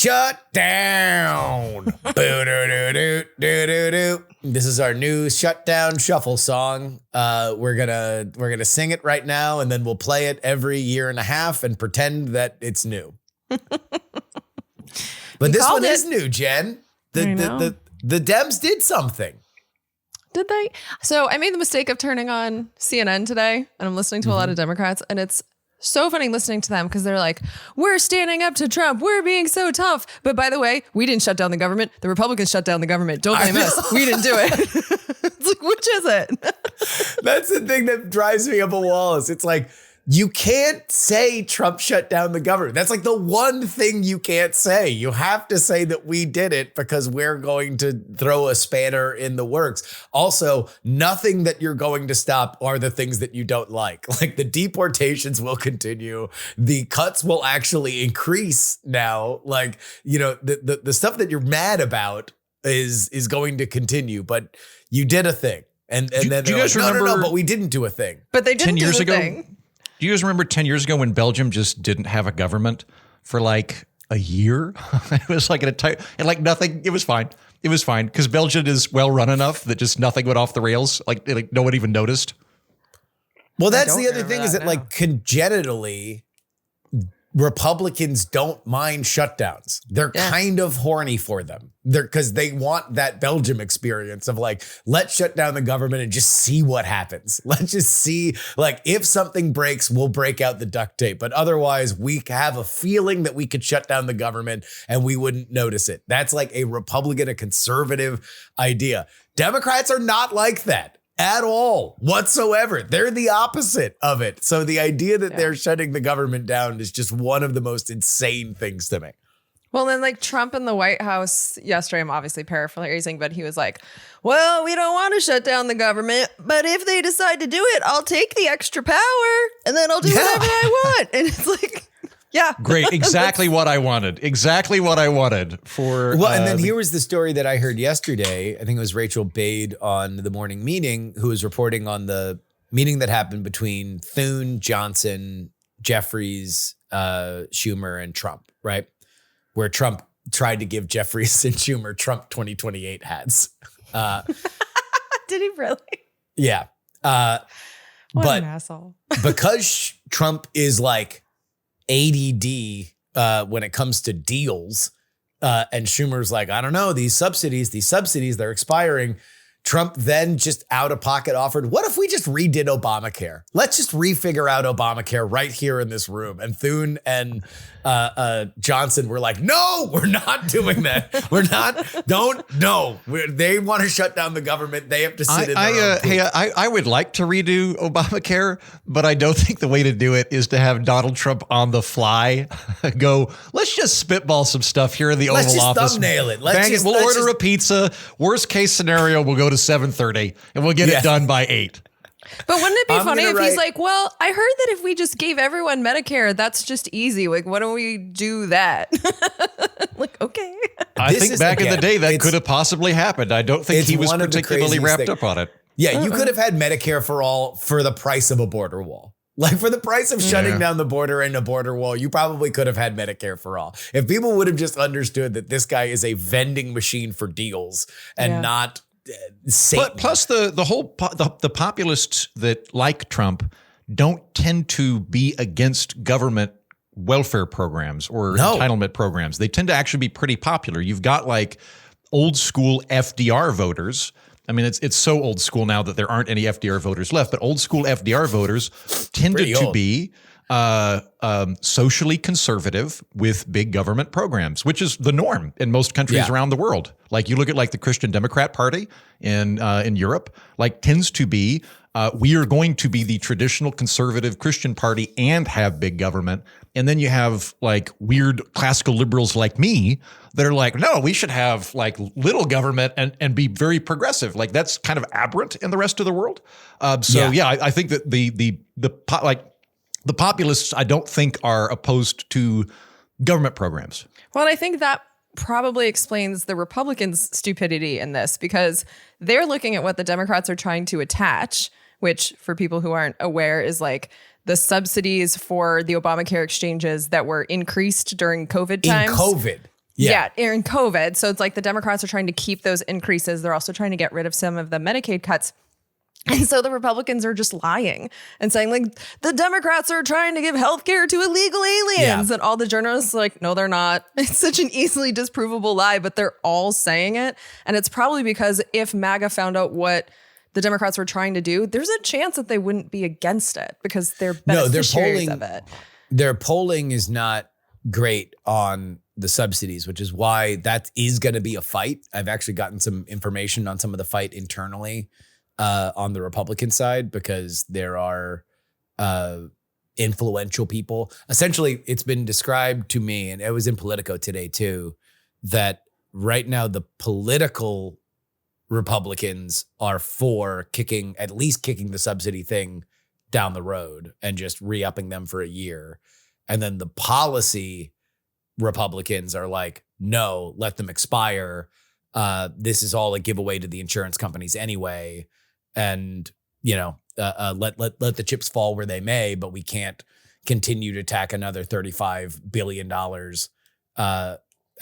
Shut down. Boo-doo-doo-doo-doo-doo-doo. This is our new shutdown shuffle song. We're gonna sing it right now, and then we'll play it every year and a half and pretend that it's new. But this one is new, Jen. The Dems did something. Did they? So I made the mistake of turning on CNN today, and I'm listening to a lot of Democrats, and it's so funny listening to them because they're like, we're standing up to Trump. We're being so tough. But by the way, we didn't shut down the government. The Republicans shut down the government. Don't blame us. We didn't do it. It's like, which is it? That's the thing that drives me up a wall is it's like, you can't say Trump shut down the government. That's like the one thing you can't say. You have to say that we did it because we're going to throw a spanner in the works. Also, nothing that you're going to stop are the things that you don't like. Like the deportations will continue. The cuts will actually increase now. Like, you know, the stuff that you're mad about is going to continue, but you did a thing. And then you guys remember, no, but we didn't do a thing. But they didn't 10 years do the ago. thing. Do you guys remember 10 years ago when Belgium just didn't have a government for like a year? It was like and like nothing. It was fine. It was fine because Belgium is well run enough that just nothing went off the rails. Like no one even noticed. Well, that's the other thing is that like congenitally, Republicans don't mind shutdowns. They're kind of horny for them. Because they want that Belgium experience of like, let's shut down the government and just see what happens. Let's just see, like, if something breaks, we'll break out the duct tape. But otherwise, we have a feeling that we could shut down the government and we wouldn't notice it. That's like a Republican, a conservative idea. Democrats are not like that. At all, whatsoever. They're the opposite of it. So the idea that they're shutting the government down is just one of the most insane things to me. Well, then like Trump in the White House yesterday, I'm obviously paraphrasing, but he was like, well, we don't want to shut down the government, but if they decide to do it, I'll take the extra power and then I'll do whatever I want. And it's like, yeah. Great. Exactly what I wanted. Exactly what I wanted for. Well, and then here was the story that I heard yesterday. I think it was Rachel Bade on the morning meeting who was reporting on the meeting that happened between Thune, Johnson, Jeffries, Schumer, and Trump, right? Where Trump tried to give Jeffries and Schumer Trump 2028 hats. Did he really? Yeah. What but an asshole. Because Trump is like ADD when it comes to deals, and Schumer's like, I don't know, these subsidies, they're expiring. Trump then just out of pocket offered, what if we just redid Obamacare? Let's just refigure out Obamacare right here in this room. And Thune and Johnson were like, no, we're not doing that. They want to shut down the government. They have to sit in their own Hey, I would like to redo Obamacare, but I don't think the way to do it is to have Donald Trump on the fly go, let's just spitball some stuff here in the Oval Office. Let's just thumbnail it. We'll order a pizza. Worst case scenario, we'll go to 7:30 and we'll get it done by 8. But wouldn't it be funny if he's like, well, I heard that if we just gave everyone Medicare, that's just easy. Like, why don't we do that? Like, okay. I think back in the day that could have possibly happened. I don't think he was particularly wrapped up on it. Yeah, you could have had Medicare for all for the price of a border wall. Like for the price of shutting down the border and a border wall, you probably could have had Medicare for all. If people would have just understood that this guy is a vending machine for deals and not Satan. Plus the populists that like Trump don't tend to be against government welfare programs or entitlement programs. They tend to actually be pretty popular. You've got like old school FDR voters. I mean, it's so old school now that there aren't any FDR voters left, but old school FDR voters tended to be socially conservative with big government programs, which is the norm in most countries around the world. Like you look at like the Christian Democrat Party in Europe, like tends to be, we are going to be the traditional conservative Christian party and have big government. And then you have like weird classical liberals like me that are like, no, we should have like little government and be very progressive. Like that's kind of aberrant in the rest of the world. I think that the populists, I don't think are opposed to government programs. Well, I think that probably explains the Republicans' stupidity in this because they're looking at what the Democrats are trying to attach, which for people who aren't aware is like the subsidies for the Obamacare exchanges that were increased during COVID times. In COVID. in COVID. So it's like the Democrats are trying to keep those increases. They're also trying to get rid of some of the Medicaid cuts. And so the Republicans are just lying and saying like the Democrats are trying to give health care to illegal aliens. And all the journalists are like, no, they're not. It's such an easily disprovable lie, but they're all saying it. And it's probably because if MAGA found out what the Democrats were trying to do, there's a chance that they wouldn't be against it because they're beneficiaries of it. Their polling is not great on the subsidies, which is why that is going to be a fight. I've actually gotten some information on some of the fight internally on the Republican side, because there are influential people. Essentially, it's been described to me, and it was in Politico today too, that right now the political Republicans are for at least kicking the subsidy thing down the road and just re-upping them for a year. And then the policy Republicans are like, no, let them expire. This is all a giveaway to the insurance companies anyway. And, let the chips fall where they may, but we can't continue to tack another $35 billion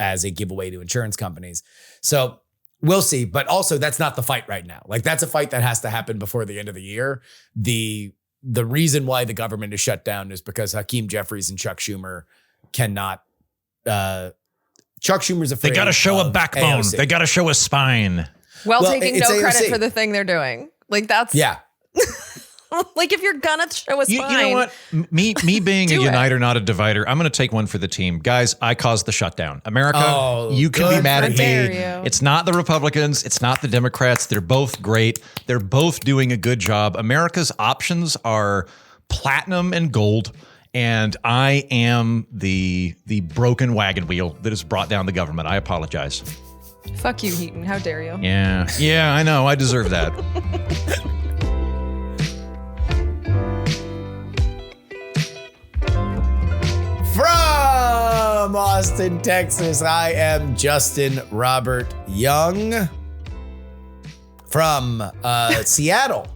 as a giveaway to insurance companies. So we'll see. But also, that's not the fight right now. Like, that's a fight that has to happen before the end of the year. The reason why the government is shut down is because Hakeem Jeffries and Chuck Schumer cannot. Chuck Schumer's afraid. They got to show a backbone. AOC. They got to show a spine. Taking no credit for the thing they're doing. Like, that's like, if you're gonna show a spine. You know what? Me being a uniter, not a divider, I'm going to take one for the team. Guys, I caused the shutdown. America, you can be mad at me. It's not the Republicans. It's not the Democrats. They're both great. They're both doing a good job. America's options are platinum and gold. And I am the broken wagon wheel that has brought down the government. I apologize. Fuck you, Heaton. How dare you? Yeah, I know. I deserve that. From Austin, Texas, I am Justin Robert Young. From Seattle.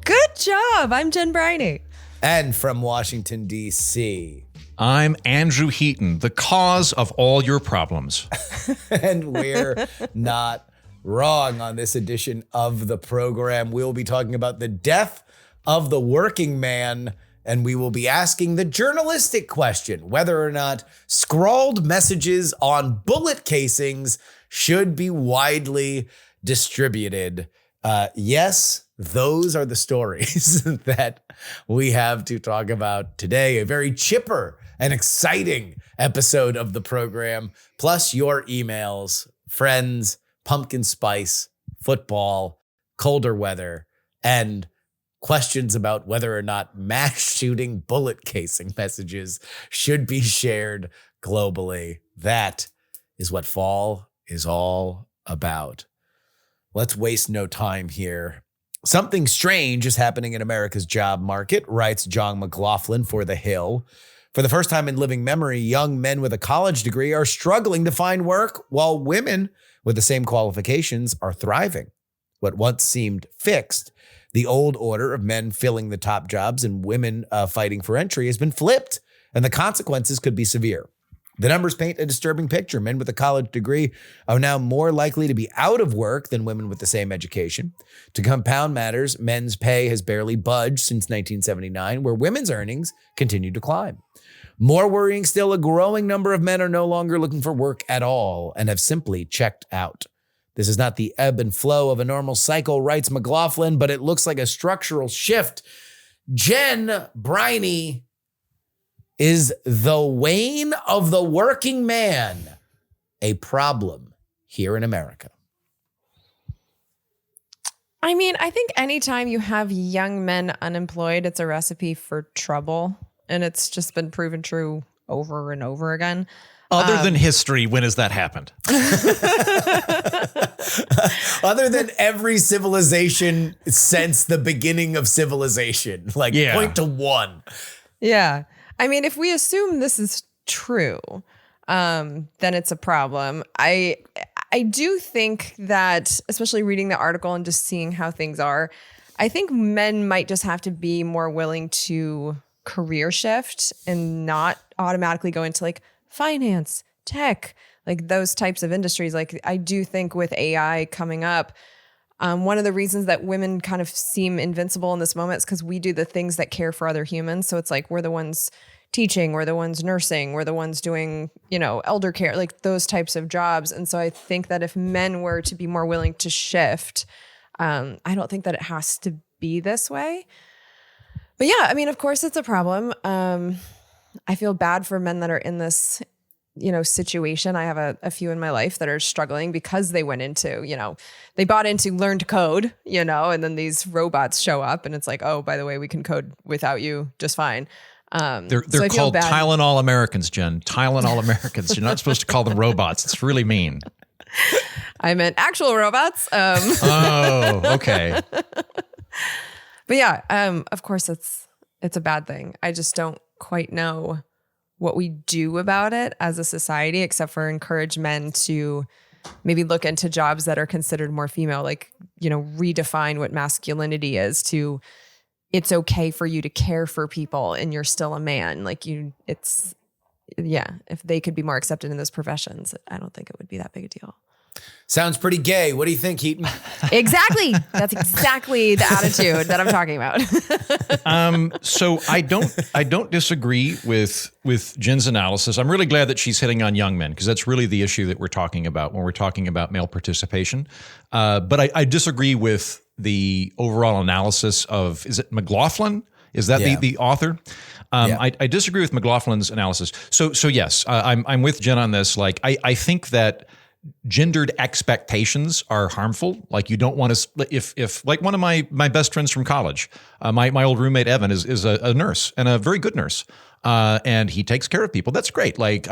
Good job. I'm Jen Briney. And from Washington, D.C. I'm Andrew Heaton, the cause of all your problems. And we're not wrong. On this edition of the program, we'll be talking about the death of the working man, and we will be asking the journalistic question whether or not scrawled messages on bullet casings should be widely distributed. Yes, those are the stories that we have to talk about today. A very chipper and exciting episode of the program, plus your emails, friends, pumpkin spice, football, colder weather, and questions about whether or not mass shooting bullet casing messages should be shared globally. That is what fall is all about. Let's waste no time here. Something strange is happening in America's job market, writes John McLaughlin for The Hill. For the first time in living memory, young men with a college degree are struggling to find work, while women with the same qualifications are thriving. What once seemed fixed, the old order of men filling the top jobs and women fighting for entry, has been flipped, and the consequences could be severe. The numbers paint a disturbing picture. Men with a college degree are now more likely to be out of work than women with the same education. To compound matters, men's pay has barely budged since 1979, where women's earnings continue to climb. More worrying still, a growing number of men are no longer looking for work at all and have simply checked out. This is not the ebb and flow of a normal cycle, writes McLaughlin, but it looks like a structural shift. Jen Briney, is the wane of the working man a problem here in America? I mean, I think anytime you have young men unemployed, it's a recipe for trouble. And it's just been proven true over and over again. Other than history, when has that happened? Other than every civilization since the beginning of civilization. Point to one. Yeah. I mean, if we assume this is true, then it's a problem. I do think that, especially reading the article and just seeing how things are, I think men might just have to be more willing to career shift and not automatically go into like finance, tech, like those types of industries. Like I do think with AI coming up, one of the reasons that women kind of seem invincible in this moment is because we do the things that care for other humans. So it's like we're the ones teaching, we're the ones nursing, we're the ones doing, elder care, like those types of jobs. And so I think that if men were to be more willing to shift, I don't think that it has to be this way. But yeah, I mean, of course it's a problem. I feel bad for men that are in this situation. I have a few in my life that are struggling because they went into, they bought into learn to code, and then these robots show up and it's like, oh, by the way, we can code without you just fine. They're called Tylenol Americans, Jen. Tylenol Americans. You're not supposed to call them robots. It's really mean. I meant actual robots. Oh, okay. But yeah, of course it's a bad thing. I just don't quite know what we do about it as a society, except for encourage men to maybe look into jobs that are considered more female, like, redefine what masculinity is to it's okay for you to care for people and you're still a man. Like if they could be more accepted in those professions, I don't think it would be that big a deal. Sounds pretty gay. What do you think, Heaton? Exactly. That's exactly the attitude that I'm talking about. So I don't disagree with Jen's analysis. I'm really glad that she's hitting on young men because that's really the issue that we're talking about when we're talking about male participation. But I disagree with the overall analysis of, is it McLaughlin? Is that the author? I disagree with McLaughlin's analysis. So yes, I'm with Jen on this. Like I think that gendered expectations are harmful. Like you don't want to, if like one of my best friends from college, my old roommate, Evan is a nurse and a very good nurse. And he takes care of people. That's great. Like,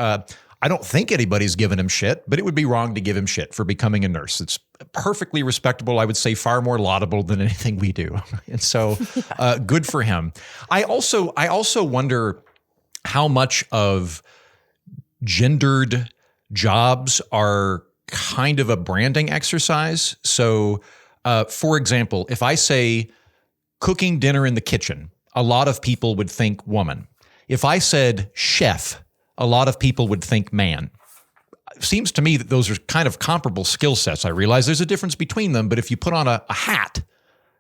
I don't think anybody's given him shit, but it would be wrong to give him shit for becoming a nurse. It's perfectly respectable. I would say far more laudable than anything we do. And so, good for him. I also wonder how much of gendered jobs are kind of a branding exercise. So, for example, if I say cooking dinner in the kitchen, a lot of people would think woman. If I said chef, a lot of people would think man. It seems to me that those are kind of comparable skill sets. I realize there's a difference between them, but if you put on a hat,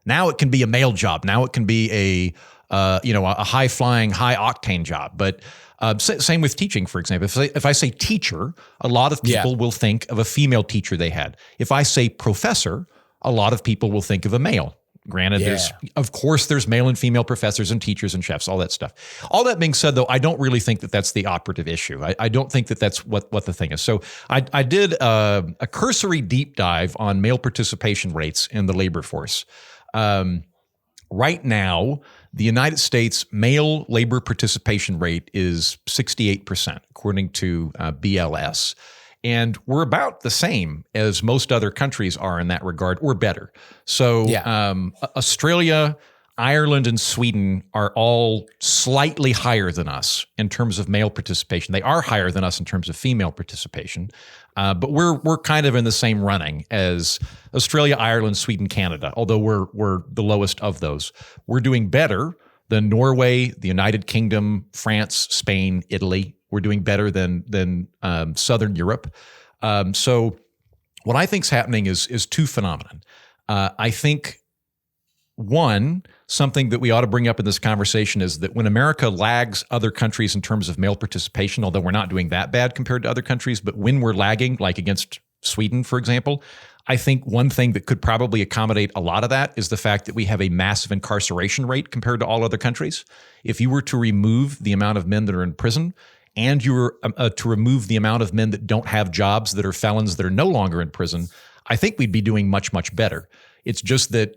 now it can be a male job. Now it can be a high flying, high octane job. But same with teaching, for example. If I say teacher, a lot of people will think of a female teacher they had. If I say professor, a lot of people will think of a male. Granted, there's male and female professors and teachers and chefs, all that stuff. All that being said, though, I don't really think that that's the operative issue. I don't think that that's what the thing is. So I did a cursory deep dive on male participation rates in the labor force. Right now, the United States male labor participation rate is 68%, according to BLS. And we're about the same as most other countries are in that regard, or better. So Australia, Ireland, and Sweden are all slightly higher than us in terms of male participation. They are higher than us in terms of female participation, but we're kind of in the same running as Australia, Ireland, Sweden, Canada, although we're the lowest of those. We're doing better than Norway, the United Kingdom, France, Spain, Italy. We're doing better than Southern Europe. So what I think is happening is two phenomenon. I think, one, something that we ought to bring up in this conversation is that when America lags other countries in terms of male participation, although we're not doing that bad compared to other countries, but when we're lagging, like against Sweden, for example, I think one thing that could probably accommodate a lot of that is the fact that we have a massive incarceration rate compared to all other countries. If you were to remove the amount of men that are in prison, and you were to remove the amount of men that don't have jobs, that are felons, that are no longer in prison, I think we'd be doing much, much better. It's just that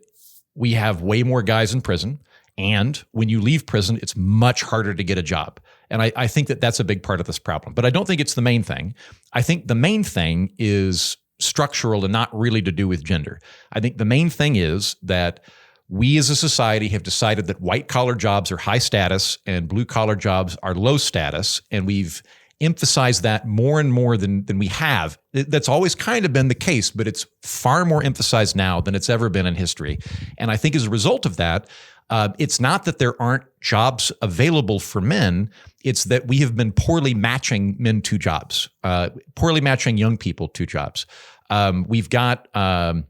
we have way more guys in prison. And when you leave prison, it's much harder to get a job. And I think that that's a big part of this problem. But I don't think it's the main thing. I think the main thing is structural and not really to do with gender. I think the main thing is that we as a society have decided that white collar jobs are high status and blue collar jobs are low status. And we've emphasize that more and more than we have. That's always kind of been the case, but it's far more emphasized now than it's ever been in history. And I think as a result of that, it's not that there aren't jobs available for men. It's that we have been poorly matching men to jobs, poorly matching young people to jobs. We've got an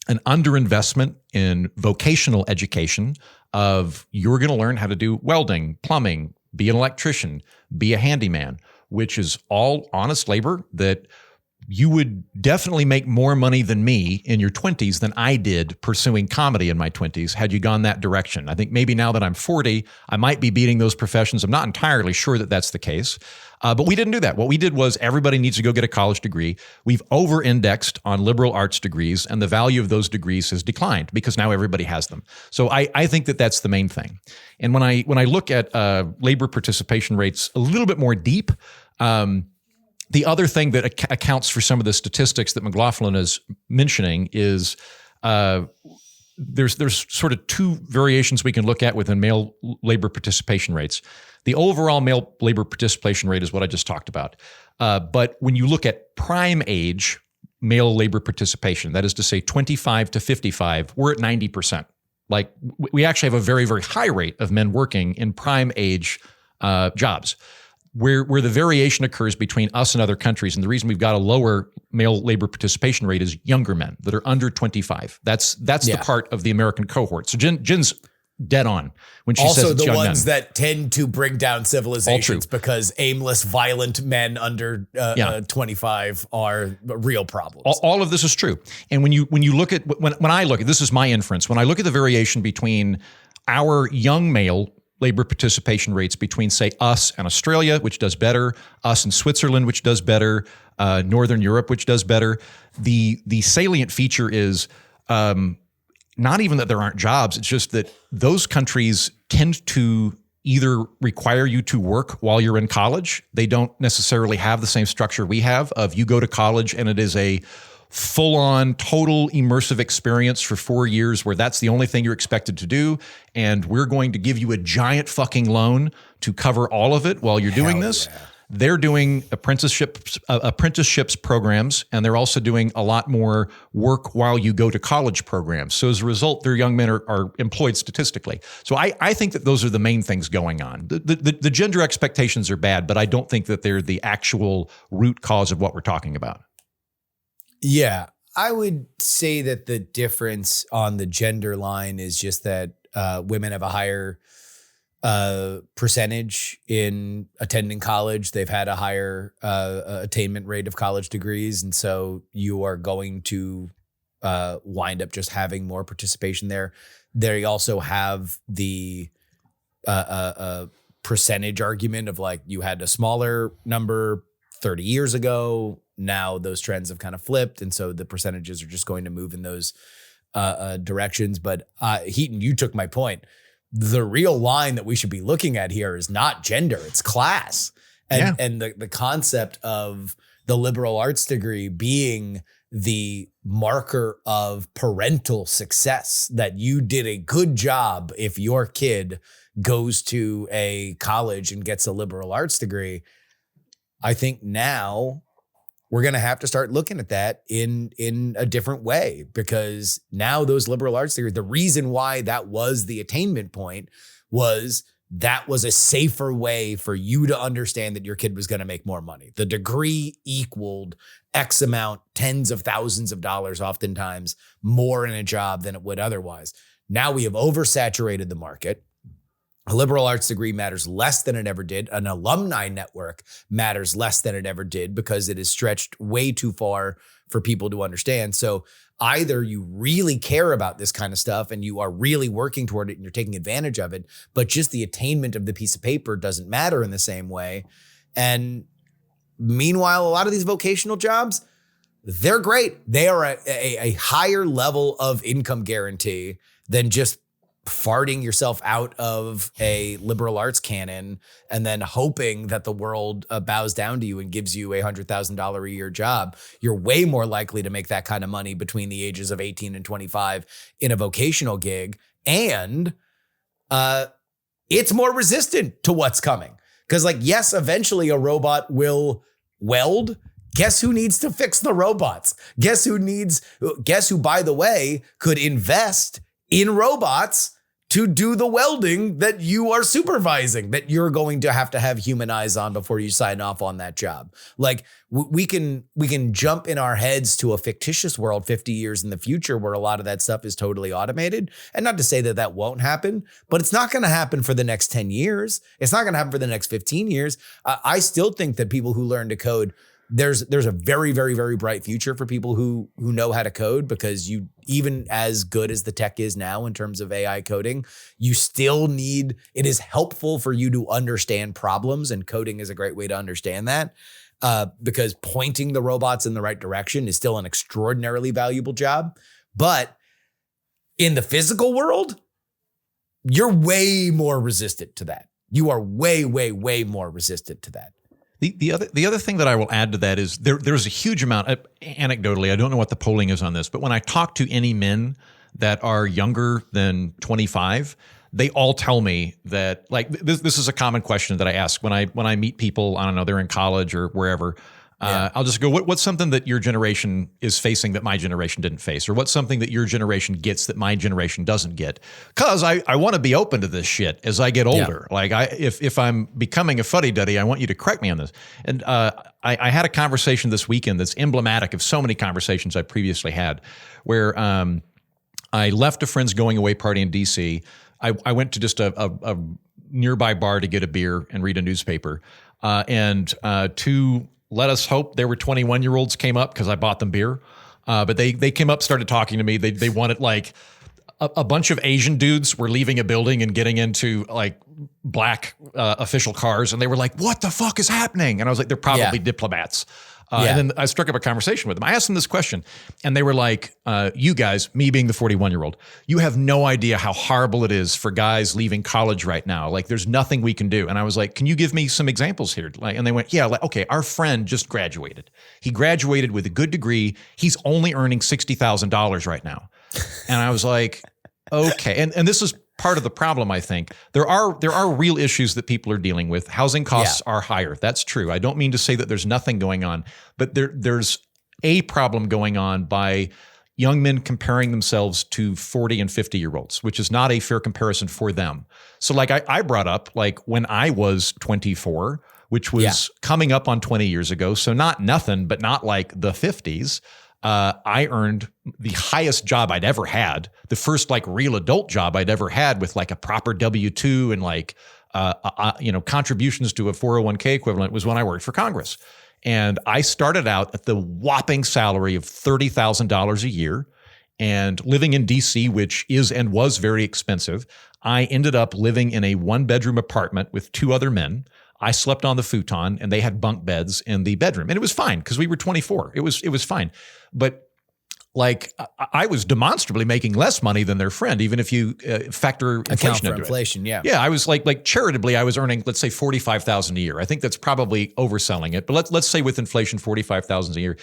underinvestment in vocational education of you're going to learn how to do welding, plumbing, be an electrician, be a handyman, which is all honest labor that you would definitely make more money than me in your 20s than I did pursuing comedy in my 20s had you gone that direction. I think maybe now that I'm 40, I might be beating those professions. I'm not entirely sure that that's the case. But we didn't do that. What we did was everybody needs to go get a college degree. We've over-indexed on liberal arts degrees, and the value of those degrees has declined because now everybody has them. So I think that that's the main thing. And when I look at labor participation rates a little bit more deep, the other thing that accounts for some of the statistics that McLaughlin is mentioning is there's sort of two variations we can look at within male labor participation rates. The overall male labor participation rate is what I just talked about. But when you look at prime age male labor participation, that is to say 25 to 55, we're at 90%. Like we actually have a very, very high rate of men working in prime age jobs. Where the variation occurs between us and other countries, and the reason we've got a lower male labor participation rate is younger men that are under 25. That's the part of the American cohort. So Jen's dead on when she says it's young men. Also the ones that tend to bring down civilizations because aimless, violent men under 25 are real problems. All of this is true. And when you look at, when I look at, this is my inference, when I look at the variation between our young male labor participation rates between, say, us and Australia, which does better, us and Switzerland, which does better, Northern Europe, which does better. The salient feature is not even that there aren't jobs. It's just that those countries tend to either require you to work while you're in college. They don't necessarily have the same structure we have of you go to college and it is a full-on, total immersive experience for 4 years where that's the only thing you're expected to do, and we're going to give you a giant fucking loan to cover all of it while you're doing this. Yeah. They're doing apprenticeships programs, and they're also doing a lot more work while you go to college programs. So as a result, their young men are employed statistically. So I think that those are the main things going on. The gender expectations are bad, but I don't think that they're the actual root cause of what we're talking about. Yeah, I would say that the difference on the gender line is just that women have a higher percentage in attending college. They've had a higher attainment rate of college degrees. And so you are going to wind up just having more participation there. They also have the percentage argument of like you had a smaller number 30 years ago. Now those trends have kind of flipped. And so the percentages are just going to move in those directions. But Heaton, you took my point. The real line that we should be looking at here is not gender, it's class. And the concept of the liberal arts degree being the marker of parental success, that you did a good job if your kid goes to a college and gets a liberal arts degree. I think now we're going to have to start looking at that in a different way, because now those liberal arts degrees, the reason why that was the attainment point was that was a safer way for you to understand that your kid was going to make more money. The degree equaled X amount, tens of thousands of dollars, oftentimes more in a job than it would otherwise. Now we have oversaturated the market. A liberal arts degree matters less than it ever did. An alumni network matters less than it ever did because it is stretched way too far for people to understand. So either you really care about this kind of stuff and you are really working toward it and you're taking advantage of it, but just the attainment of the piece of paper doesn't matter in the same way. And meanwhile, a lot of these vocational jobs, they're great. They are a higher level of income guarantee than just farting yourself out of a liberal arts canon and then hoping that the world bows down to you and gives you $100,000 a year job. You're way more likely to make that kind of money between the ages of 18 and 25 in a vocational gig. And it's more resistant to what's coming. Because like, yes, eventually a robot will weld. Guess who needs to fix the robots? Guess who, by the way, could invest in robots to do the welding that you are supervising, that you're going to have human eyes on before you sign off on that job. Like we can jump in our heads to a fictitious world 50 years in the future where a lot of that stuff is totally automated. And not to say that that won't happen, but it's not going to happen for the next 10 years. It's not going to happen for the next 15 years. I still think that people who learn to code, there's a very, very, very bright future for people who know how to code, because you, even as good as the tech is now in terms of AI coding, you still need, it is helpful for you to understand problems, and coding is a great way to understand that, because pointing the robots in the right direction is still an extraordinarily valuable job. But in the physical world, you're way more resistant to that. You are way, way, way more resistant to that. The other thing that I will add to that is there's a huge amount, anecdotally, I don't know what the polling is on this, but when I talk to any men that are younger than 25, they all tell me that, like, this is a common question that I ask when I meet people. I don't know, they're in college or wherever. I'll just go, what's something that your generation is facing that my generation didn't face? Or what's something that your generation gets that my generation doesn't get? Because I want to be open to this shit as I get older. Yeah. Like, if I'm becoming a fuddy-duddy, I want you to correct me on this. And I had a conversation this weekend that's emblematic of so many conversations I previously had, where I left a friend's going away party in D.C. I went to just a nearby bar to get a beer and read a newspaper. And two, let us hope they were 21-year-olds came up because I bought them beer. But they came up, started talking to me. They wanted, like, a bunch of Asian dudes were leaving a building and getting into like black official cars. And they were like, what the fuck is happening? And I was like, they're probably diplomats. And then I struck up a conversation with them. I asked them this question, and they were like, you guys, me being the 41-year-old, you have no idea how horrible it is for guys leaving college right now. Like, there's nothing we can do. And I was like, can you give me some examples here? Like, and they went, yeah, like, okay, our friend just graduated. He graduated with a good degree. He's only earning $60,000 right now. And I was like, okay. And this is part of the problem, I think. There are real issues that people are dealing with. Housing costs are higher. That's true. I don't mean to say that there's nothing going on, but there's a problem going on by young men comparing themselves to 40 and 50-year-olds, which is not a fair comparison for them. So like I brought up, like, when I was 24, which was coming up on 20 years ago, so not nothing, but not like the 50s, I earned the highest job I'd ever had, the first like real adult job I'd ever had with like a proper W-2 and like, contributions to a 401k equivalent was when I worked for Congress. And I started out at the whopping salary of $30,000 a year, and living in DC, which is and was very expensive. I ended up living in a 1-bedroom apartment with 2 other men. I slept on the futon, and they had bunk beds in the bedroom, and it was fine because we were 24. It was fine. But like, I was demonstrably making less money than their friend, even if you factor inflation into inflation, it. Yeah, I was like charitably, I was earning, let's say, $45,000 a year. I think that's probably overselling it, but let's say with inflation, $45,000 a year.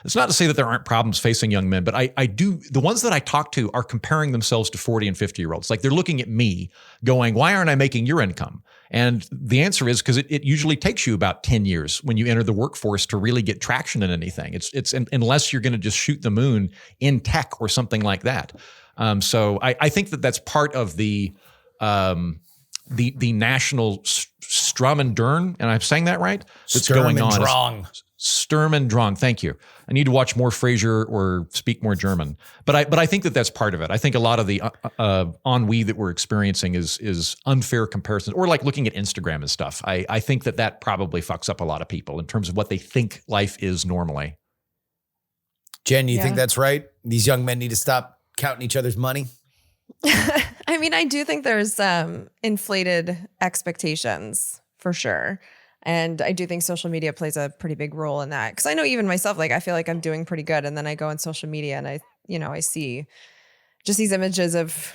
It's not to say that there aren't problems facing young men, but I do. The ones that I talk to are comparing themselves to 40 and 50-year-olds. Like, they're looking at me, going, "Why aren't I making your income?" And the answer is because it usually takes you about 10 years when you enter the workforce to really get traction in anything. It's unless you're going to just shoot the moon in tech or something like that. So I think that that's part of the national Sturm und Drang, and I'm saying that right? That's Sturm going und on. Drang. Sturm und Drang. Thank you. I need to watch more Frasier or speak more German. But I think that that's part of it. I think a lot of the ennui that we're experiencing is unfair comparisons, or like looking at Instagram and stuff. I think that probably fucks up a lot of people in terms of what they think life is normally. Jen, you think that's right? These young men need to stop counting each other's money? I mean, I do think there's inflated expectations for sure. And I do think social media plays a pretty big role in that. Because I know even myself, like, I feel like I'm doing pretty good. And then I go on social media and I see just these images of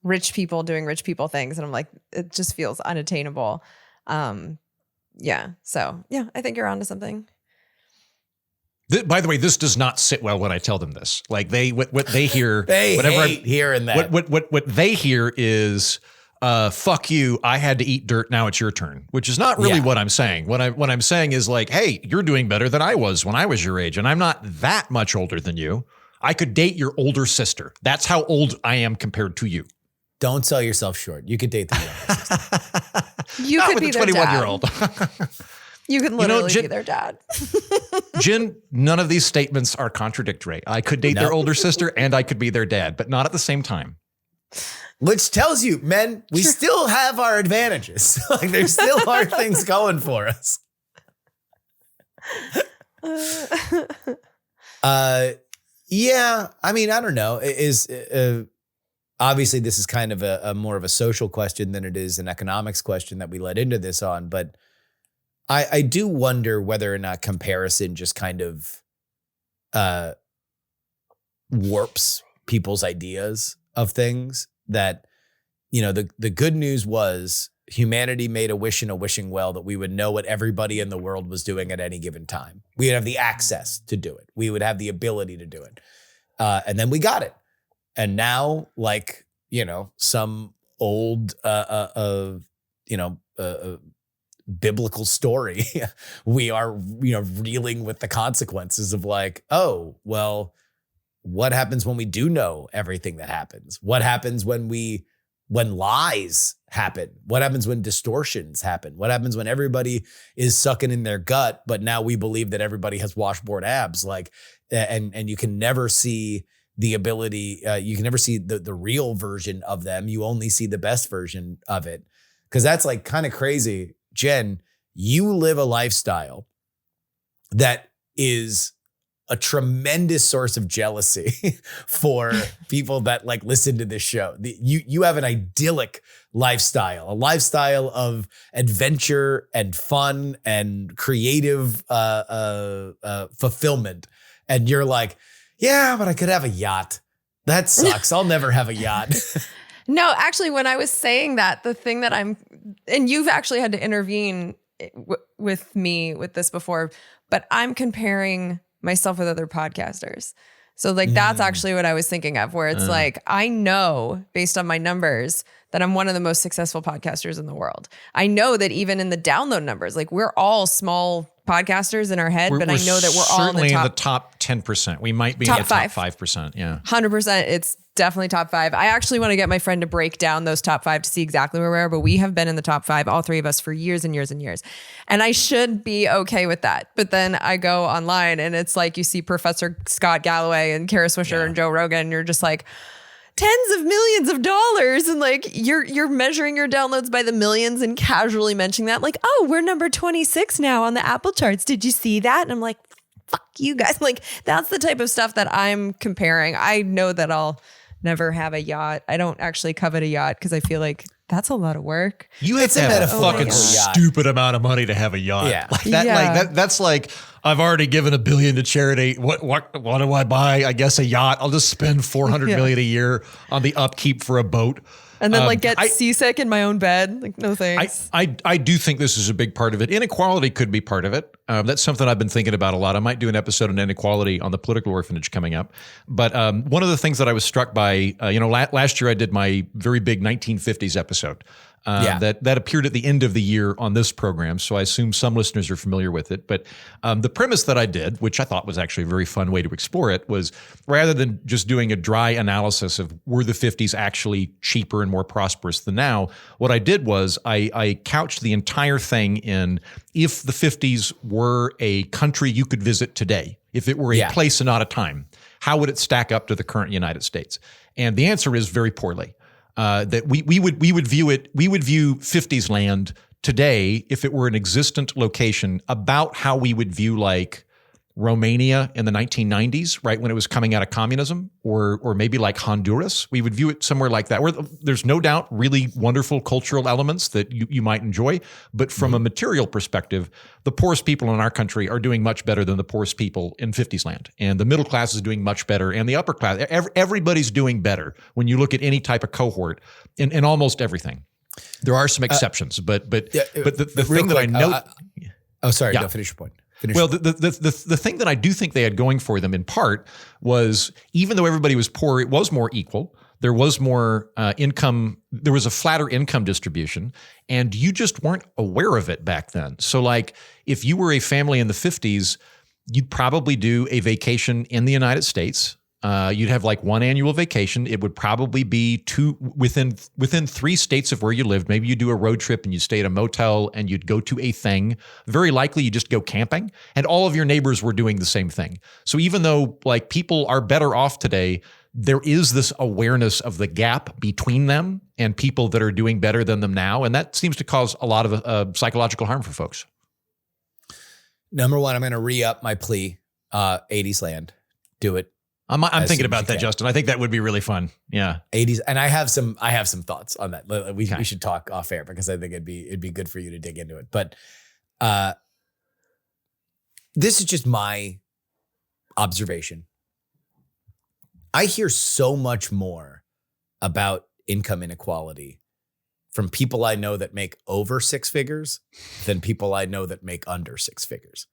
rich people doing rich people things. And I'm like, it just feels unattainable. So yeah, I think you're onto something. By the way, this does not sit well when I tell them this. Like, what they hear, they whatever hate hearing that. What they hear is, fuck you, I had to eat dirt, now it's your turn, which is not really what I'm saying. What I'm saying is like, hey, you're doing better than I was when I was your age, and I'm not that much older than you. I could date your older sister. That's how old I am compared to you. Don't sell yourself short. You could date the younger sister. You could be their 21-year-old. You could literally be their dad. Jen, none of these statements are contradictory. I could date their older sister and I could be their dad, but not at the same time. Which tells you, men, we still have our advantages. Like there still are things going for us. Yeah, I mean, I don't know. Obviously this is kind of a more of a social question than it is an economics question that we led into this on, but I do wonder whether or not comparison just kind of warps people's ideas of things. That, you know, the good news was humanity made a wish in a wishing well that we would know what everybody in the world was doing at any given time. We would have the access to do it. We would have the ability to do it. And then we got it. And now, like, you know, some old, biblical story, we are, you know, reeling with the consequences of like, oh, well, what happens when we do know everything that happens? What happens when lies happen? What happens when distortions happen? What happens when everybody is sucking in their gut, but now we believe that everybody has washboard abs? Like, and you can never see the ability, you can never see the real version of them. You only see the best version of it. Cause that's like kind of crazy. Jen, you live a lifestyle that is a tremendous source of jealousy for people that like listen to this show. You have an idyllic lifestyle, a lifestyle of adventure and fun and creative fulfillment. And you're like, yeah, but I could have a yacht. That sucks. I'll never have a yacht. No, actually, when I was saying that, the thing that and you've actually had to intervene with me with this before, but I'm comparing myself with other podcasters. So like, that's actually what I was thinking of, where it's like, I know based on my numbers that I'm one of the most successful podcasters in the world. I know that even in the download numbers, like we're all small podcasters in our head, but I know that we're all in the top 10%. We might be in the top 5%. Yeah. 100%. It's definitely top 5. I actually want to get my friend to break down those top 5 to see exactly where we are, but we have been in the top 5, all three of us, for years and years and years. And I should be okay with that. But then I go online and it's like, you see Professor Scott Galloway and Kara Swisher and Joe Rogan, and you're just like, tens of millions of dollars, and like you're measuring your downloads by the millions and casually mentioning that, like, oh, we're number 26 now on the Apple charts. Did you see that? And I'm like, fuck you guys. Like, that's the type of stuff that I'm comparing. I know that I'll never have a yacht. I don't actually covet a yacht because I feel like that's a lot of work. You have to have a fucking stupid amount of money to have a yacht. Yeah. Like that, like that's like, I've already given $1 billion to charity. What do I buy? I guess a yacht. I'll just spend $400 million a year on the upkeep for a boat. And then get seasick in my own bed. Like, no thanks. I do think this is a big part of it. Inequality could be part of it. That's something I've been thinking about a lot. I might do an episode on inequality on the political orphanage coming up. But one of the things that I was struck by, last year I did my very big 1950s episode. That appeared at the end of the year on this program, so I assume some listeners are familiar with it. But the premise that I did, which I thought was actually a very fun way to explore it, was rather than just doing a dry analysis of were the 50s actually cheaper and more prosperous than now, what I did was I couched the entire thing in, if the 50s were a country you could visit today, if it were a place and not a time, how would it stack up to the current United States? And the answer is very poorly. That we would view 50s land today, if it were an existent location, about how we would view like Romania in the 1990s, right, when it was coming out of communism, or maybe like Honduras. We would view it somewhere like that, where there's no doubt really wonderful cultural elements that you might enjoy. But from a material perspective, the poorest people in our country are doing much better than the poorest people in 50s land. And the middle class is doing much better, and the upper class, everybody's doing better when you look at any type of cohort in almost everything. There are some exceptions, but the thing that I know. No, finish your point. Well, the thing that I do think they had going for them in part was, even though everybody was poor, it was more equal. there was more income. There was a flatter income distribution, and you just weren't aware of it back then. So like if you were a family in the 50s, you'd probably do a vacation in the United States. You'd have like one annual vacation. It would probably be within 3 states of where you lived. Maybe you do a road trip and you stay at a motel and you'd go to a thing. Very likely you just go camping, and all of your neighbors were doing the same thing. So even though like people are better off today, there is this awareness of the gap between them and people that are doing better than them now. And that seems to cause a lot of psychological harm for folks. Number one, I'm going to re-up my plea. 80s land. Do it. I'm thinking about that, Justin. I think that would be really fun. Yeah. 80s. And I have some thoughts on that. We should talk off air because I think it'd be good for you to dig into it. But this is just my observation. I hear so much more about income inequality from people I know that make over 6 figures than people I know that make under 6 figures.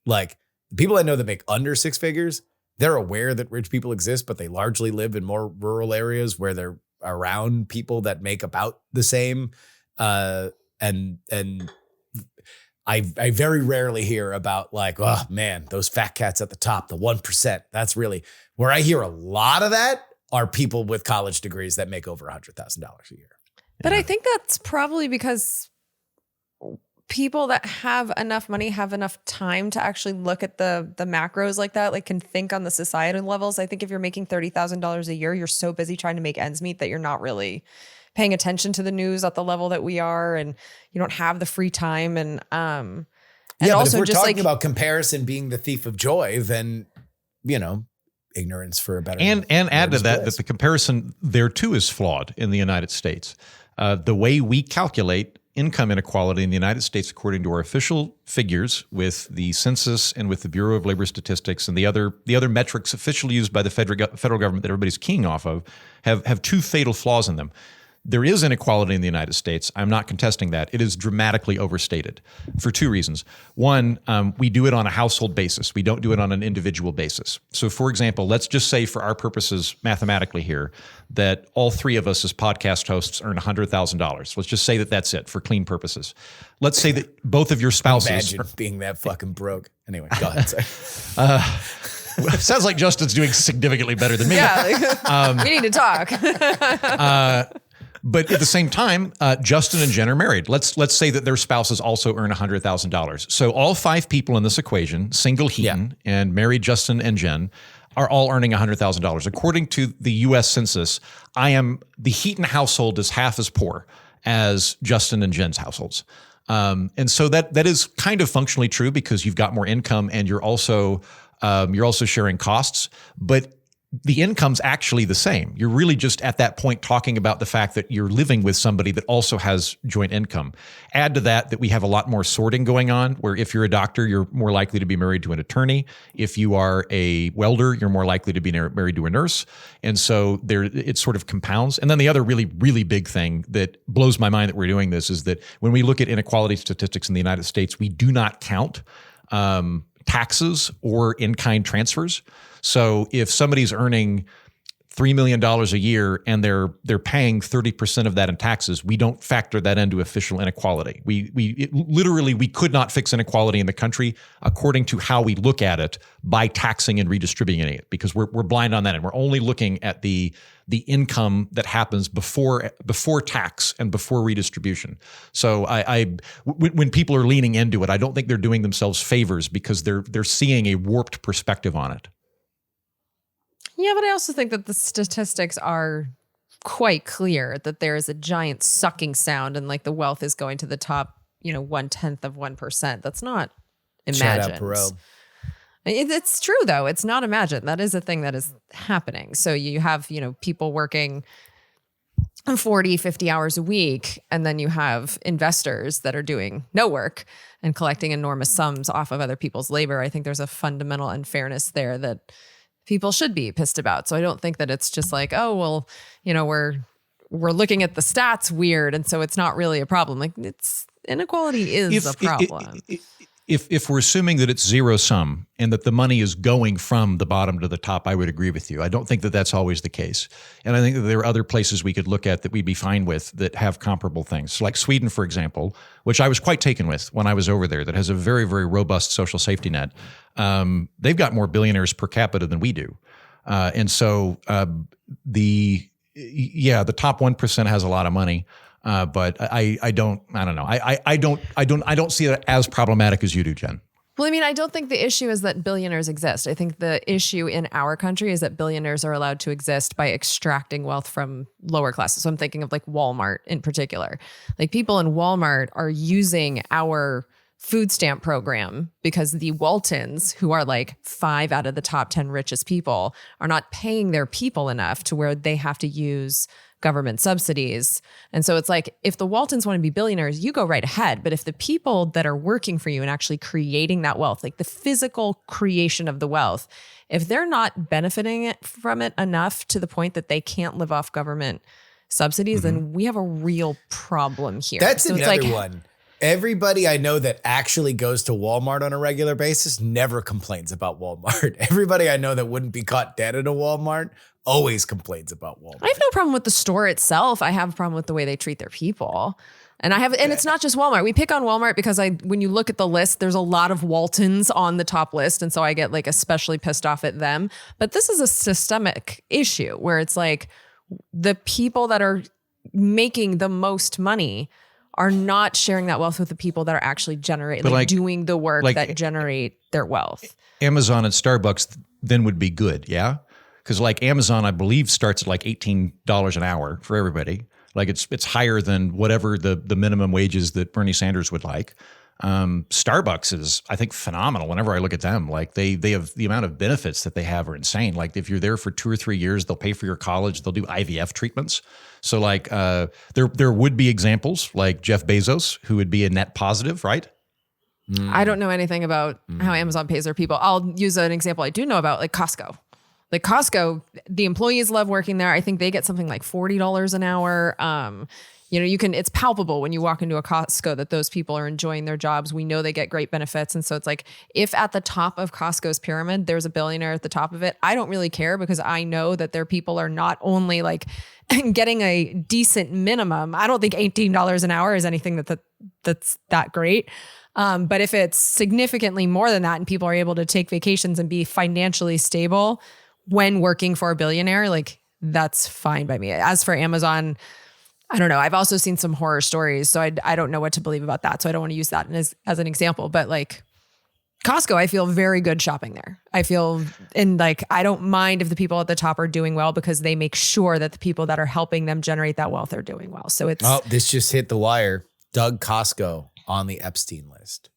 Like the people I know that make under 6 figures, they're aware that rich people exist, but they largely live in more rural areas where they're around people that make about the same. And I very rarely hear about like, oh man, those fat cats at the top, the 1%. That's really where I hear a lot of that are people with college degrees that make over $100,000 a year. But I think that's probably because people that have enough money have enough time to actually look at the macros like that, like can think on the societal levels. I think if you're making $30,000 a year, you're so busy trying to make ends meet that you're not really paying attention to the news at the level that we are, and you don't have the free time. And also but if we're just talking about comparison being the thief of joy, then ignorance for a better and add to that the comparison there too is flawed in the United States. The way we calculate income inequality in the United States, according to our official figures with the census and with the Bureau of Labor Statistics and the other metrics officially used by the federal government that everybody's keying off of, have 2 fatal flaws in them. There is inequality in the United States. I'm not contesting that. It is dramatically overstated for 2 reasons. One, we do it on a household basis. We don't do it on an individual basis. So for example, let's just say for our purposes mathematically here that all 3 of us as podcast hosts earn $100,000. Let's just say that that's it for clean purposes. Let's say that both of your spouses... Imagine being that fucking broke. Anyway, go ahead. Sorry. Sounds like Justin's doing significantly better than me. Yeah, we need to talk. But at the same time, Justin and Jen are married. Let's say that their spouses also earn $100,000. So all 5 people in this equation, single Heaton and married Justin and Jen, are all earning $100,000. According to the U.S. Census, the Heaton household is half as poor as Justin and Jen's households. And so that is kind of functionally true because you've got more income and you're also sharing costs. But the income's actually the same. You're really just at that point talking about the fact that you're living with somebody that also has joint income. Add to that we have a lot more sorting going on, where if you're a doctor, you're more likely to be married to an attorney. If you are a welder, you're more likely to be married to a nurse. And so it sort of compounds. And then the other really, really big thing that blows my mind that we're doing this is that when we look at inequality statistics in the United States, we do not count taxes or in-kind transfers. So if somebody's earning $3 million a year and they're paying 30% of that in taxes, we don't factor that into official inequality. We could not fix inequality in the country according to how we look at it by taxing and redistributing it, because we're blind on that, and we're only looking at the income that happens before tax and before redistribution. So when people are leaning into it, I don't think they're doing themselves favors because they're seeing a warped perspective on it. Yeah, but I also think that the statistics are quite clear that there is a giant sucking sound and like the wealth is going to the top, 1/10 of 1%. That's not imagined. Shout out Perot. It's true though. It's not imagined. That is a thing that is happening. So you have, people working 40, 50 hours a week, and then you have investors that are doing no work and collecting enormous sums off of other people's labor. I think there's a fundamental unfairness there that people should be pissed about. So I don't think that it's just like, oh, well, we're looking at the stats weird, and so it's not really a problem. Like inequality is a problem. if we're assuming that it's zero sum and that the money is going from the bottom to the top, I would agree with you. I don't think that that's always the case. And I think that there are other places we could look at that we'd be fine with that have comparable things. Like Sweden, for example, which I was quite taken with when I was over there, that has a very, very robust social safety net. They've got more billionaires per capita than we do. And so the top 1% has a lot of money. But I don't know. I don't see it as problematic as you do, Jen. Well, I mean, I don't think the issue is that billionaires exist. I think the issue in our country is that billionaires are allowed to exist by extracting wealth from lower classes. So I'm thinking of like Walmart in particular. Like people in Walmart are using our food stamp program because the Waltons, who are like 5 out of the top 10 richest people, are not paying their people enough to where they have to use government subsidies. And so it's like, if the Waltons want to be billionaires, you go right ahead. But if the people that are working for you and actually creating that wealth, like the physical creation of the wealth, if they're not benefiting from it enough to the point that they can't live off government subsidies, then we have a real problem here. That's so another one. Everybody I know that actually goes to Walmart on a regular basis never complains about Walmart. Everybody I know that wouldn't be caught dead at a Walmart always complains about Walmart. I have no problem with the store itself. I have a problem with the way they treat their people. And it's not just Walmart. We pick on Walmart because when you look at the list, there's a lot of Waltons on the top list. And so I get like especially pissed off at them. But this is a systemic issue where it's like the people that are making the most money are not sharing that wealth with the people that are actually doing the work that generate their wealth. Amazon and Starbucks then would be good, yeah? Because like Amazon, I believe, starts at like $18 an hour for everybody. Like it's higher than whatever the minimum wages that Bernie Sanders would like. Starbucks is, I think, phenomenal. Whenever I look at them, like they have the amount of benefits that they have are insane. Like if you're there for 2 or 3 years, they'll pay for your college. They'll do IVF treatments. So like there would be examples like Jeff Bezos, who would be a net positive, right? I don't know anything about how Amazon pays their people. I'll use an example I do know about, like Costco. Like Costco, the employees love working there. I think they get something like $40 an hour. It's palpable when you walk into a Costco that those people are enjoying their jobs. We know they get great benefits. And so it's like, if at the top of Costco's pyramid, there's a billionaire at the top of it, I don't really care because I know that their people are not only like getting a decent minimum. I don't think $18 an hour is anything that's that great. But if it's significantly more than that and people are able to take vacations and be financially stable when working for a billionaire, like that's fine by me. As for Amazon, I don't know. I've also seen some horror stories, so I don't know what to believe about that. So I don't want to use that as an example. But like Costco, I feel very good shopping there. I don't mind if the people at the top are doing well because they make sure that the people that are helping them generate that wealth are doing well. So this just hit the wire. Doug Costco on the Epstein list.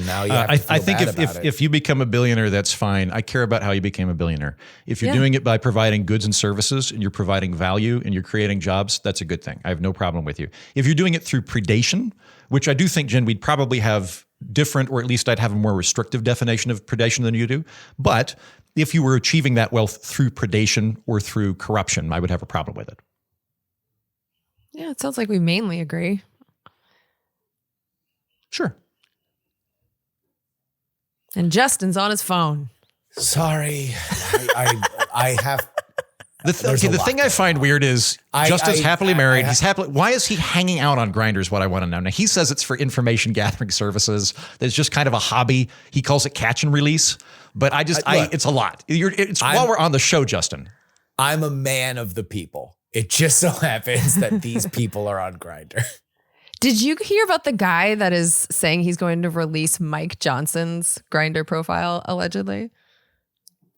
Now you have to feel I think bad if you become a billionaire, that's fine. I care about how you became a billionaire. If you're doing it by providing goods and services and you're providing value and you're creating jobs, that's a good thing. I have no problem with you. If you're doing it through predation, which I do think, Jen, we'd probably have different, or at least I'd have a more restrictive definition of predation than you do. But if you were achieving that wealth through predation or through corruption, I would have a problem with it. Yeah, it sounds like we mainly agree. Sure. And Justin's on his phone. Sorry, I have. The thing I find weird is Justin's happily married. He's happily. Why is he hanging out on Grindr is what I want to know. Now, he says it's for information gathering services. That's just kind of a hobby. He calls it catch and release. But it's a lot. While we're on the show, Justin. I'm a man of the people. It just so happens that these people are on Grindr. Did you hear about the guy that is saying he's going to release Mike Johnson's Grindr profile, allegedly?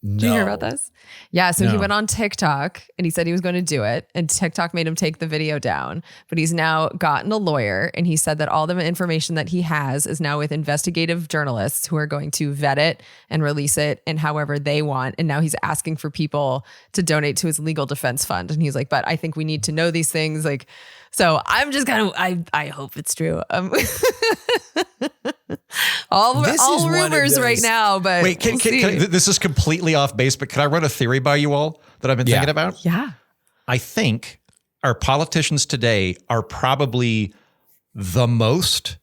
No. Did you hear about this? Yeah, so he went on TikTok and he said he was going to do it, and TikTok made him take the video down, but he's now gotten a lawyer, and he said that all the information that he has is now with investigative journalists who are going to vet it and release it in however they want, and now he's asking for people to donate to his legal defense fund, and he's like, but I think we need to know these things, like, so I'm just kind of, I hope it's true. All rumors right now, but wait, this is completely off base, but can I run a theory by you all that I've been thinking about? Yeah. I think our politicians today are probably the most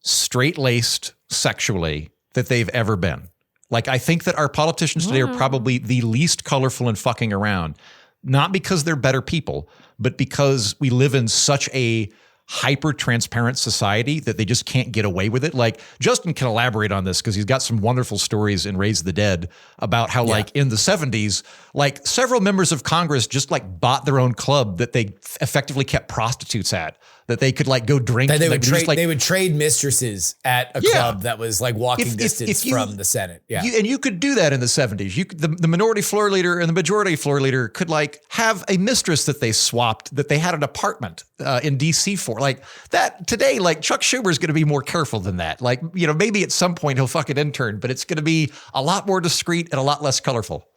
straight-laced sexually that they've ever been. Like, I think that our politicians today are probably the least colorful and fucking around, not because they're better people, but because we live in such a hyper-transparent society that they just can't get away with it. Like, Justin can elaborate on this because he's got some wonderful stories in Raise the Dead about how, like, in the 70s, like, several members of Congress just, like, bought their own club that they effectively kept prostitutes at, that they could, like, go drink. That they would trade mistresses at a club that was, like, walking distance from the Senate. Yeah. And you could do that in the 70s. You could, the minority floor leader and the majority floor leader could, like, have a mistress that they swapped, that they had an apartment in D.C. for. Like, that today, like, Chuck Schumer's going to be more careful than that. Like, you know, maybe at some point he'll fucking intern, but it's going to be a lot more discreet and a lot less colorful.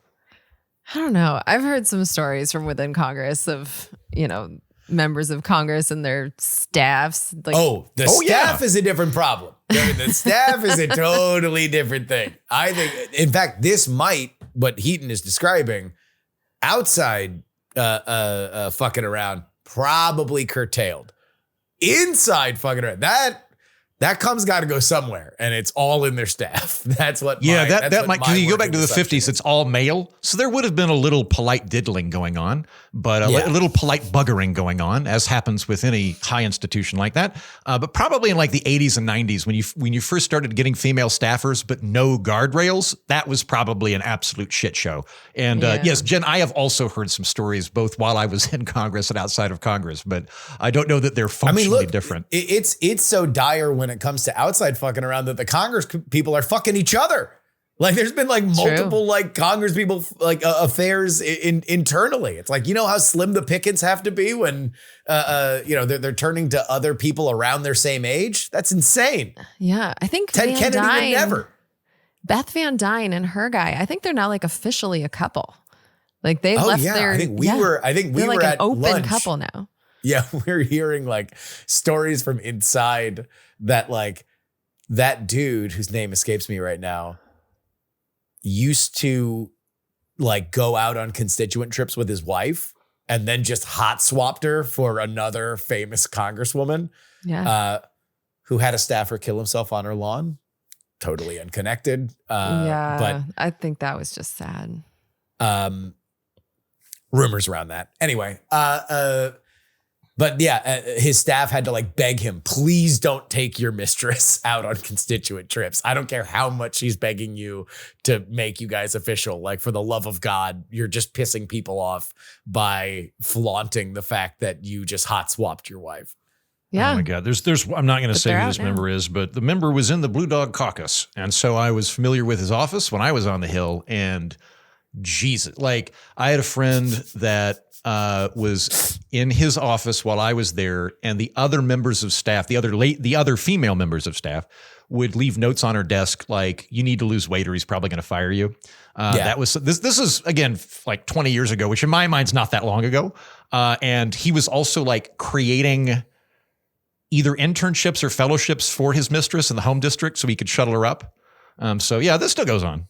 I don't know. I've heard some stories from within Congress of, you know, members of Congress and their staffs. Like, staff is a different problem. The staff is a totally different thing. I think, in fact, this might, what Heaton is describing, outside fucking around, probably curtailed. Inside fucking around, that come's got to go somewhere, and it's all in their staff. That's what. That might. Because you go back to the 50s, it's all male, so there would have been a little polite diddling going on, but a little polite buggering going on, as happens with any high institution like that. But probably in like the 80s and 90s, when you first started getting female staffers, but no guardrails, that was probably an absolute shit show. And yes, Jen, I have also heard some stories both while I was in Congress and outside of Congress, but I don't know that they're functionally different. It's so dire when it comes to outside fucking around that the Congress people are fucking each other. Like, there's been like multiple like Congress people like affairs internally. It's like, you know how slim the pickings have to be when you know they're turning to other people around their same age. That's insane. Yeah, I think Ted Kennedy would never. Beth Van Dyne and her guy. I think they're now like officially a couple. Like they left their. I think we were like at an open lunch. couple now. Yeah, we're hearing like stories from inside that like that dude whose name escapes me right now used to like go out on constituent trips with his wife and then just hot swapped her for another famous congresswoman who had a staffer kill himself on her lawn. Totally unconnected. But I think that was just sad. Rumors around that. Anyway, but yeah, his staff had to like beg him, please don't take your mistress out on constituent trips. I don't care how much she's begging you to make you guys official. Like, for the love of God, you're just pissing people off by flaunting the fact that you just hot swapped your wife. Yeah. Oh my God. There's. I'm not going to say who this member is, but the member was in the Blue Dog Caucus, and so I was familiar with his office when I was on the Hill. And Jesus, like, I had a friend that was in his office while I was there, and the other members of staff, the other female members of staff, would leave notes on her desk like, "You need to lose weight, or he's probably going to fire you." That was this is again like 20 years ago, which in my mind's not that long ago. And he was also like creating either internships or fellowships for his mistress in the home district so he could shuttle her up. So yeah, this still goes on.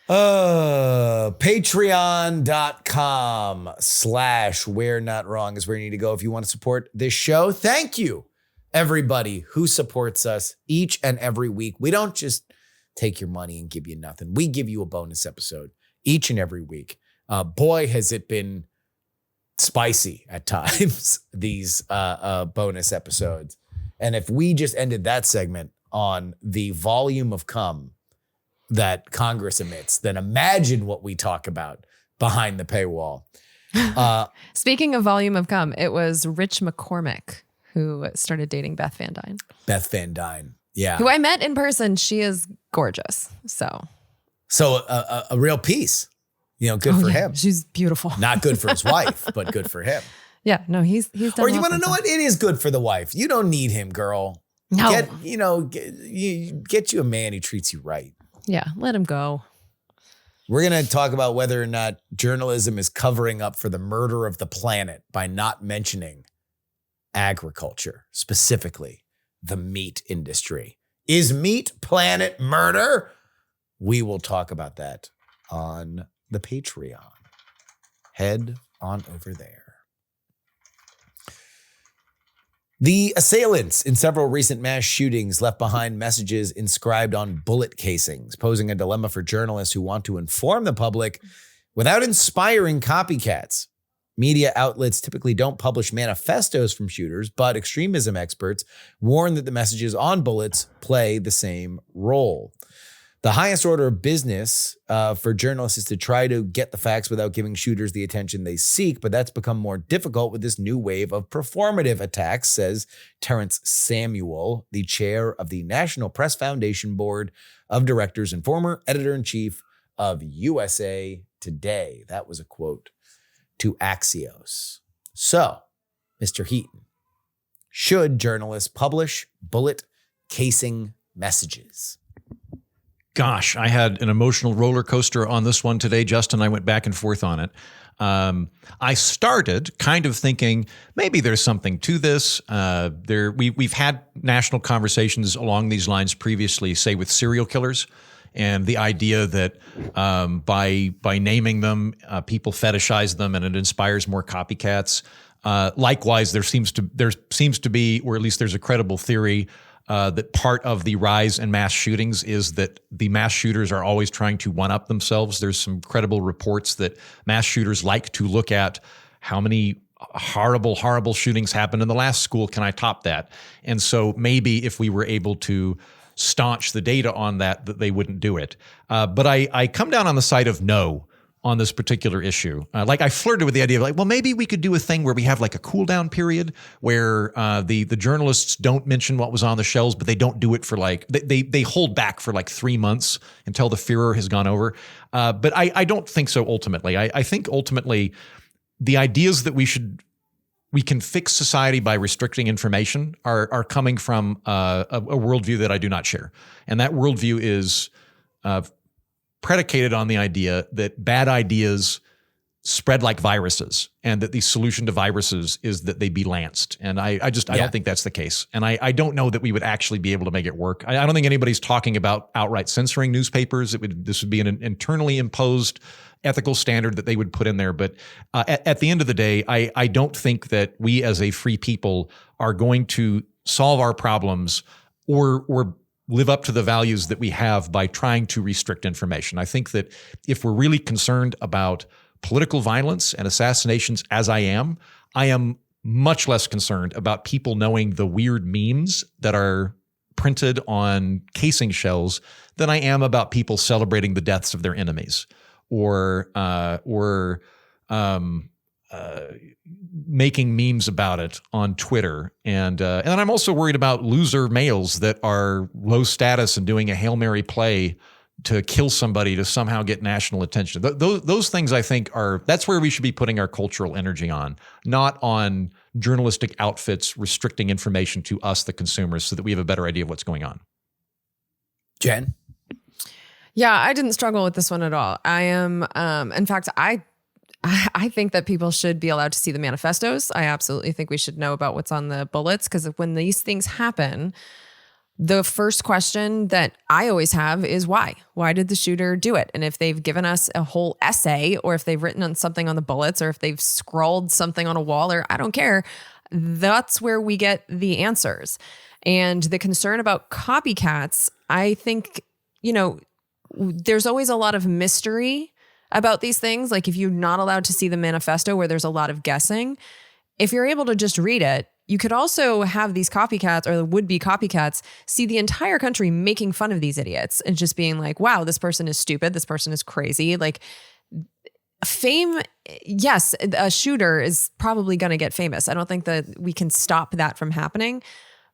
Patreon.com/We're Not Wrong is where you need to go if you want to support this show. Thank you, everybody who supports us each and every week. We don't just take your money and give you nothing. We give you a bonus episode each and every week. Boy, has it been spicy at times, these bonus episodes. And if we just ended that segment on the volume of cum that Congress emits, then imagine what we talk about behind the paywall. Speaking of volume of cum, it was Rich McCormick who started dating Beth Van Dyne. Beth Van Dyne, yeah. Who I met in person. She is gorgeous. So a real piece. You know, good for him. She's beautiful. Not good for his wife, but good for him. Yeah, no, he's done. Or you want to know what? It is good for the wife. You don't need him, girl. No. Get you a man who treats you right. Yeah, let him go. We're going to talk about whether or not journalism is covering up for the murder of the planet by not mentioning agriculture, specifically the meat industry. Is meat planet murder? We will talk about that on the Patreon. Head on over there. The assailants in several recent mass shootings left behind messages inscribed on bullet casings, posing a dilemma for journalists who want to inform the public without inspiring copycats. Media outlets typically don't publish manifestos from shooters, but extremism experts warn that the messages on bullets play the same role. The highest order of business for journalists is to try to get the facts without giving shooters the attention they seek, but that's become more difficult with this new wave of performative attacks, says Terrence Samuel, the chair of the National Press Foundation Board of Directors and former editor-in-chief of USA Today. That was a quote to Axios. So, Mr. Heaton, should journalists publish bullet casing messages? Gosh, I had an emotional roller coaster on this one today, Justin. I went back and forth on it. I started kind of thinking maybe there's something to this. We've had national conversations along these lines previously, say with serial killers, and the idea that by naming them, people fetishize them, and it inspires more copycats. Likewise, there seems to be, or at least there's a credible theory that part of the rise in mass shootings is that the mass shooters are always trying to one-up themselves. There's some credible reports that mass shooters like to look at how many horrible, horrible shootings happened in the last school. Can I top that? And so maybe if we were able to staunch the data on that they wouldn't do it. But I come down on the side of no on this particular issue. Like I flirted with the idea of like, well, maybe we could do a thing where we have like a cool down period where the journalists don't mention what was on the shelves, but they don't do it for like, they hold back for like 3 months until the furor has gone over. But I don't think so ultimately. I think ultimately the ideas that we can fix society by restricting information are coming from a worldview that I do not share. And that worldview is predicated on the idea that bad ideas spread like viruses, and that the solution to viruses is that they be lanced. And I don't think that's the case. And I don't know that we would actually be able to make it work. I don't think anybody's talking about outright censoring newspapers. This would be an internally imposed ethical standard that they would put in there. But at the end of the day, I don't think that we as a free people are going to solve our problems or live up to the values that we have by trying to restrict information. I think that if we're really concerned about political violence and assassinations, as I am much less concerned about people knowing the weird memes that are printed on casing shells than I am about people celebrating the deaths of their enemies or making memes about it on Twitter. And then I'm also worried about loser males that are low status and doing a Hail Mary play to kill somebody to somehow get national attention. Those things I think that's where we should be putting our cultural energy on, not on journalistic outfits restricting information to us, the consumers, so that we have a better idea of what's going on. Jen? Yeah, I didn't struggle with this one at all. I am, in fact, I think that people should be allowed to see the manifestos. I absolutely think we should know about what's on the bullets, because when these things happen, the first question that I always have is why? Why did the shooter do it? And if they've given us a whole essay, or if they've written on something on the bullets, or if they've scrawled something on a wall, or I don't care, that's where we get the answers. And the concern about copycats, I think, there's always a lot of mystery about these things. Like if you're not allowed to see the manifesto where there's a lot of guessing, if you're able to just read it, you could also have these copycats or the would-be copycats see the entire country making fun of these idiots and just being like, wow, this person is stupid. This person is crazy. Like fame, yes, a shooter is probably going to get famous. I don't think that we can stop that from happening.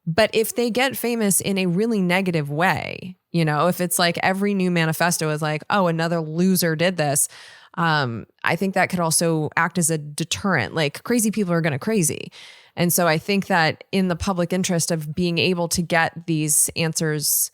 But if they get famous in a really negative way, if it's like every new manifesto is like, oh, another loser did this, I think that could also act as a deterrent. Like crazy people are going to crazy. And so I think that in the public interest of being able to get these answers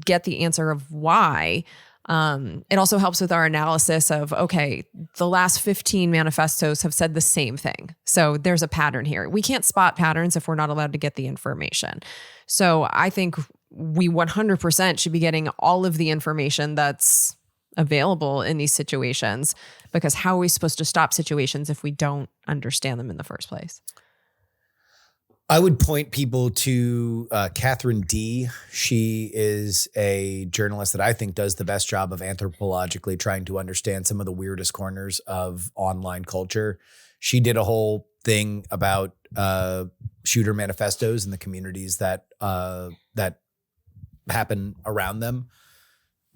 get the answer of why, it also helps with our analysis of, okay, the last 15 manifestos have said the same thing. So there's a pattern here. We can't spot patterns if we're not allowed to get the information. So I think we 100% should be getting all of the information that's available in these situations, because how are we supposed to stop situations if we don't understand them in the first place? I would point people to Catherine D. She is a journalist that I think does the best job of anthropologically trying to understand some of the weirdest corners of online culture. She did a whole thing about shooter manifestos and the communities that happen around them.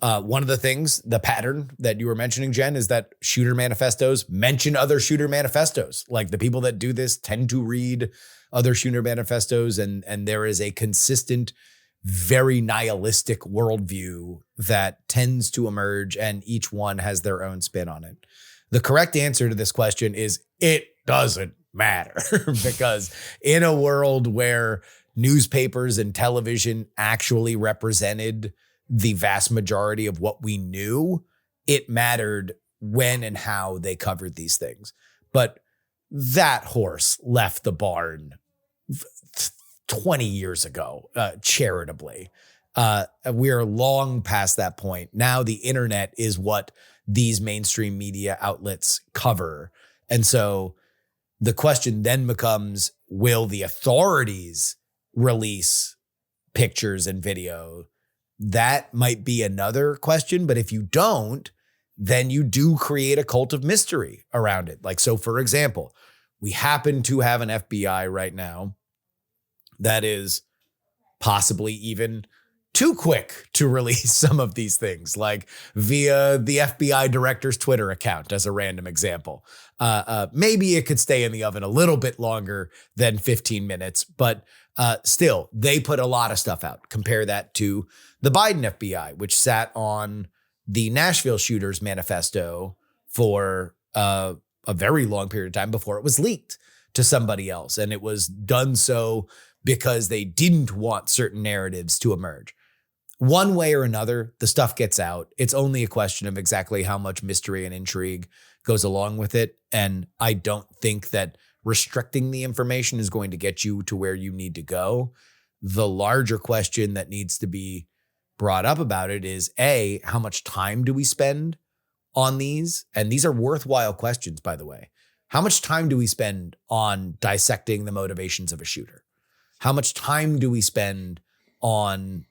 One of the things, the pattern that you were mentioning, Jen, is that shooter manifestos mention other shooter manifestos. Like the people that do this tend to read other shooter manifestos, and there is a consistent, very nihilistic worldview that tends to emerge, and each one has their own spin on it. The correct answer to this question is it doesn't matter because in a world where newspapers and television actually represented the vast majority of what we knew, it mattered when and how they covered these things. But that horse left the barn 20 years ago, charitably. We're long past that point. Now the internet is what these mainstream media outlets cover. And so the question then becomes, will the authorities release pictures and video? That might be another question. But if you don't, then you do create a cult of mystery around it. Like, so for example, we happen to have an FBI right now that is possibly even too quick to release some of these things, like via the FBI director's Twitter account, as a random example. Maybe it could stay in the oven a little bit longer than 15 minutes, but still, they put a lot of stuff out. Compare that to the Biden FBI, which sat on the Nashville shooters manifesto for a very long period of time before it was leaked to somebody else. And it was done so because they didn't want certain narratives to emerge. One way or another, the stuff gets out. It's only a question of exactly how much mystery and intrigue goes along with it. And I don't think that restricting the information is going to get you to where you need to go. The larger question that needs to be brought up about it is, A, how much time do we spend on these? And these are worthwhile questions, by the way. How much time do we spend on dissecting the motivations of a shooter? How much time do we spend on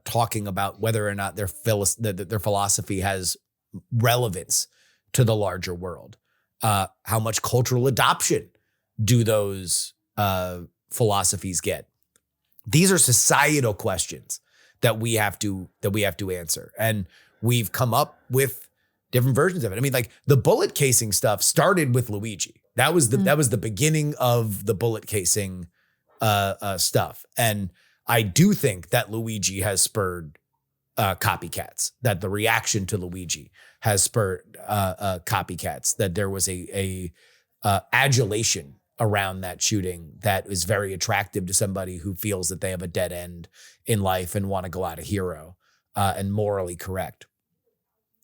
talking about whether or not their philosophy has relevance to the larger world? How much cultural adoption do those philosophies get? These are societal questions that we have to answer, and we've come up with different versions of it. I mean, like the bullet casing stuff started with Luigi. That was the beginning of the bullet casing stuff, and I do think that Luigi has spurred copycats. That the reaction to Luigi has spurred copycats. That there was a adulation around that shooting that is very attractive to somebody who feels that they have a dead end in life and want to go out a hero and morally correct.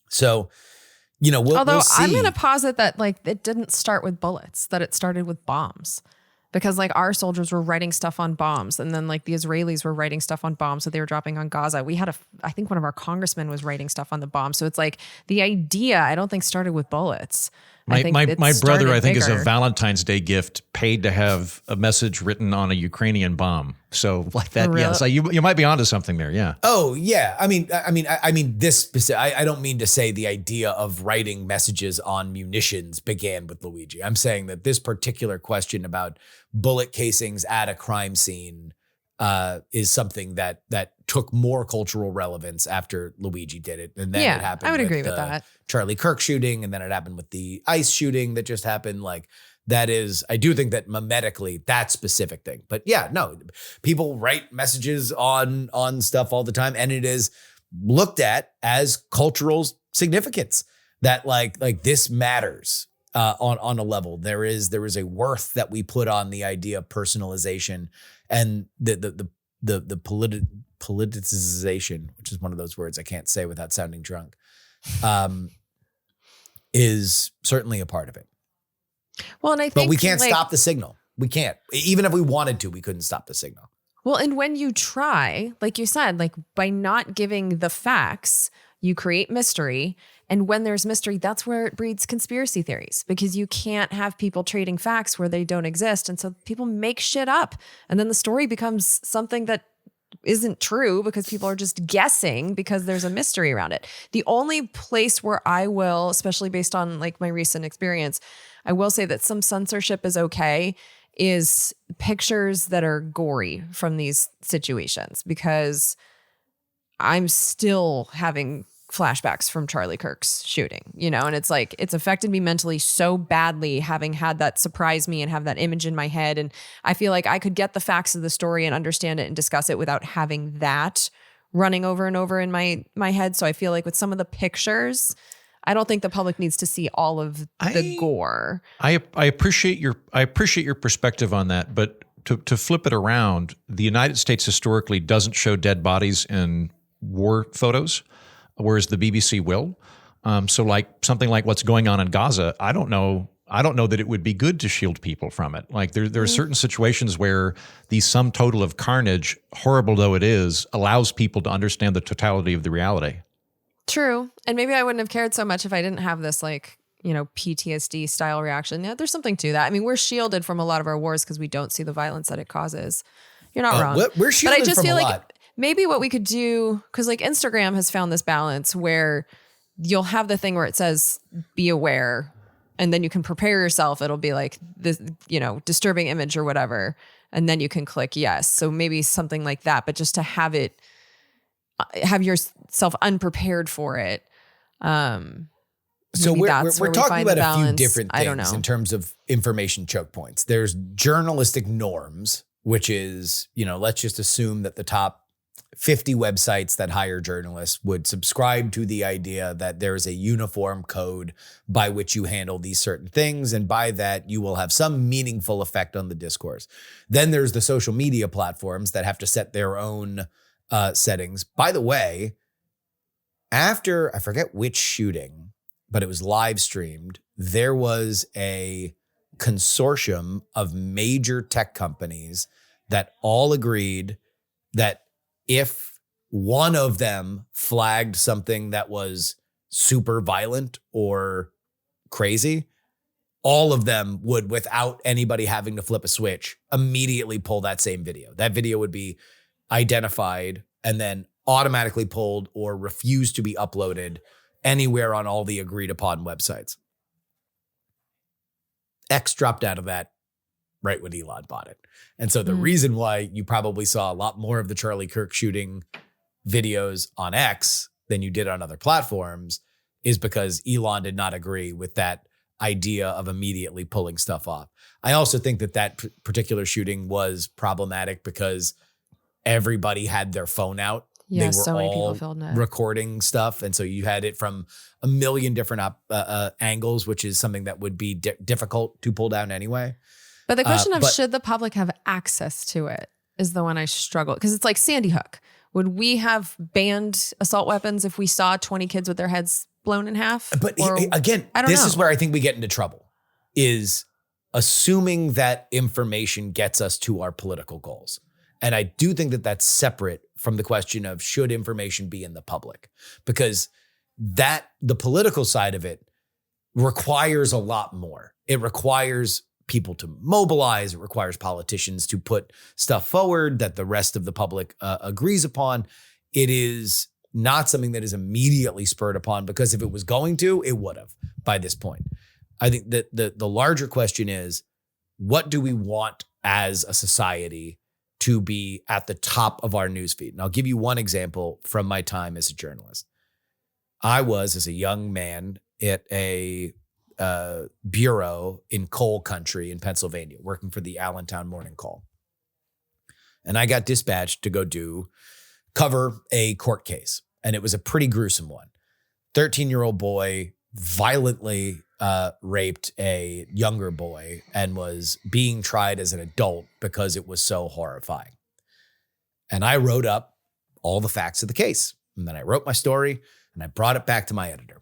So, you know, we'll see. I'm going to posit that like it didn't start with bullets, that it started with bombs. Because like our soldiers were writing stuff on bombs, and then like the Israelis were writing stuff on bombs that they were dropping on Gaza. We had I think one of our congressmen was writing stuff on the bomb. So it's like the idea, I don't think started with bullets. My brother, I think, is a Valentine's Day gift paid to have a message written on a Ukrainian bomb. So like that, really? Yeah. So you might be onto something there, yeah. Oh yeah, I mean, this specific. I don't mean to say the idea of writing messages on munitions began with Luigi. I'm saying that this particular question about bullet casings at a crime scene is something that took more cultural relevance after Luigi did it, and then it happened. I would agree with that. Charlie Kirk shooting, and then it happened with the ICE shooting that just happened. Like that is, I do think that mimetically that specific thing. But yeah, no, people write messages on stuff all the time, and it is looked at as cultural significance. That like this matters on a level. There is a worth that we put on the idea of personalization and the politicization, which is one of those words I can't say without sounding drunk, is certainly a part of it. Well, and I think, but we can't stop the signal. We can't. Even if we wanted to, we couldn't stop the signal. Well, and when you try, like you said, like by not giving the facts, You create mystery. And when there's mystery, that's where it breeds conspiracy theories, because you can't have people trading facts where they don't exist. And so people make shit up. And then the story becomes something that isn't true because people are just guessing because there's a mystery around it. The only place where I will, especially based on like my recent experience, I will say that some censorship is okay, is pictures that are gory from these situations, because I'm still having flashbacks from Charlie Kirk's shooting, and it's like, it's affected me mentally so badly having had that surprise me and have that image in my head. And I feel like I could get the facts of the story and understand it and discuss it without having that running over and over in my head. So I feel like with some of the pictures, I don't think the public needs to see all of the gore. I appreciate your perspective on that, but to flip it around, the United States historically doesn't show dead bodies in war photos, whereas the BBC will. So like something like what's going on in Gaza, I don't know that it would be good to shield people from it. Like there are certain situations where the sum total of carnage, horrible though it is, allows people to understand the totality of the reality. True. And maybe I wouldn't have cared so much if I didn't have this PTSD style reaction. Yeah, there's something to that. I mean, we're shielded from a lot of our wars because we don't see the violence that it causes. You're not wrong. We're shielded but I just from feel a like lot. Maybe what we could do, because like Instagram has found this balance where you'll have the thing where it says, be aware, and then you can prepare yourself. It'll be like this, disturbing image or whatever. And then you can click yes. So maybe something like that, but just to have yourself unprepared for it. So we're talking about a few different I don't know. things in terms of information choke points. There's journalistic norms, which is, let's just assume that the top 50 websites that hire journalists would subscribe to the idea that there is a uniform code by which you handle these certain things. And by that, you will have some meaningful effect on the discourse. Then there's the social media platforms that have to set their own settings. By the way, after, I forget which shooting, but it was live streamed, there was a consortium of major tech companies that all agreed that if one of them flagged something that was super violent or crazy, all of them would, without anybody having to flip a switch, immediately pull that same video. That video would be identified and then automatically pulled or refused to be uploaded anywhere on all the agreed upon websites. X dropped out of that right when Elon bought it. And so the reason why you probably saw a lot more of the Charlie Kirk shooting videos on X than you did on other platforms is because Elon did not agree with that idea of immediately pulling stuff off. I also think that particular shooting was problematic because everybody had their phone out. Yeah, they were so many people all filmed it. recording stuff. And so you had it from a million different angles, which is something that would be difficult to pull down anyway. But the question of should the public have access to it is the one I struggle. Because it's like Sandy Hook. Would we have banned assault weapons if we saw 20 kids with their heads blown in half? But again, this is where I think we get into trouble, is assuming that information gets us to our political goals. And I do think that that's separate from the question of should information be in the public, because the political side of it requires a lot more. It requires people to mobilize. It requires politicians to put stuff forward that the rest of the public agrees upon. It is not something that is immediately spurred upon, because if it was going to, it would have by this point. I think that the larger question is, what do we want as a society to be at the top of our newsfeed? And I'll give you one example from my time as a journalist. I was, as a young man, at a bureau in coal country in Pennsylvania, working for the Allentown Morning Call. And I got dispatched to go cover a court case. And it was a pretty gruesome one. 13-year-old boy violently raped a younger boy and was being tried as an adult because it was so horrifying. And I wrote up all the facts of the case. And then I wrote my story and I brought it back to my editor.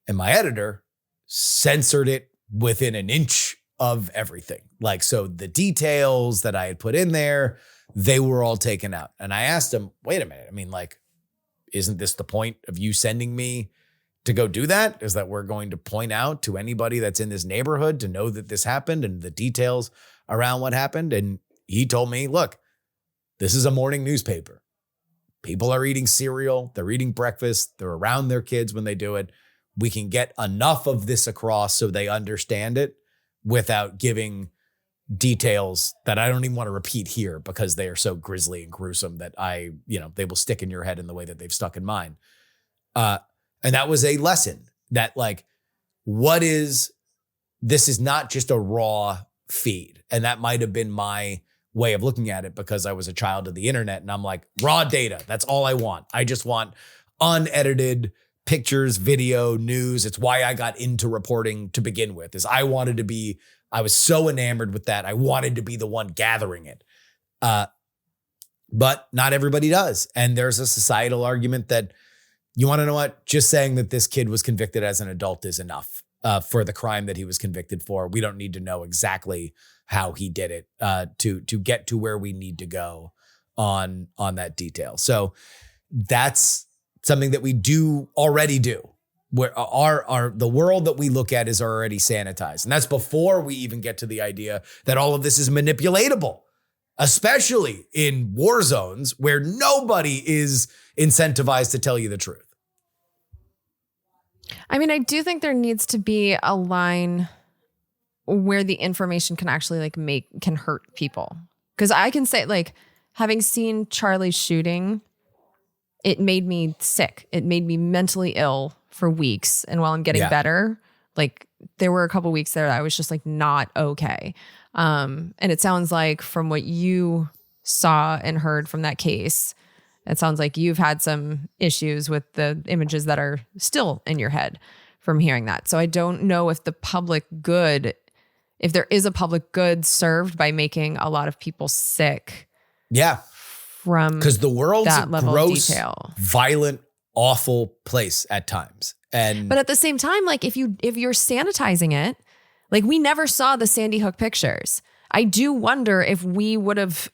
And my editor censored it within an inch of everything. Like, so the details that I had put in there, they were all taken out. And I asked him, wait a minute. I mean, like, isn't this the point of you sending me to go do that? Is that we're going to point out to anybody that's in this neighborhood to know that this happened and the details around what happened? And he told me, look, this is a morning newspaper. People are eating cereal. They're eating breakfast. They're around their kids when they do it. We can get enough of this across so they understand it without giving details that I don't even want to repeat here because they are so grisly and gruesome that they will stick in your head in the way that they've stuck in mine. And that was a lesson that this is not just a raw feed. And that might have been my way of looking at it because I was a child of the internet and I'm like, raw data. That's all I want. I just want unedited pictures, video, news. It's why I got into reporting to begin with, is I was so enamored with that. I wanted to be the one gathering it. But not everybody does. And there's a societal argument that, you want to know what? Just saying that this kid was convicted as an adult is enough for the crime that he was convicted for. We don't need to know exactly how he did it to get to where we need to go on that detail. So that's something that we already do. Where the world that we look at is already sanitized. And that's before we even get to the idea that all of this is manipulatable, especially in war zones where nobody is incentivized to tell you the truth. I mean, I do think there needs to be a line where the information can actually can hurt people. Because I can say, having seen Charlie's shooting, it made me sick. It made me mentally ill for weeks. And while I'm getting better, there were a couple weeks there that I was just not okay. And it sounds like from what you saw and heard from that case, it sounds like you've had some issues with the images that are still in your head from hearing that. So I don't know if if there is a public good served by making a lot of people sick. Yeah. Because the world's that a level gross, of detail. violent, awful place at times. But at the same time, if you're sanitizing it, we never saw the Sandy Hook pictures. I do wonder if we would have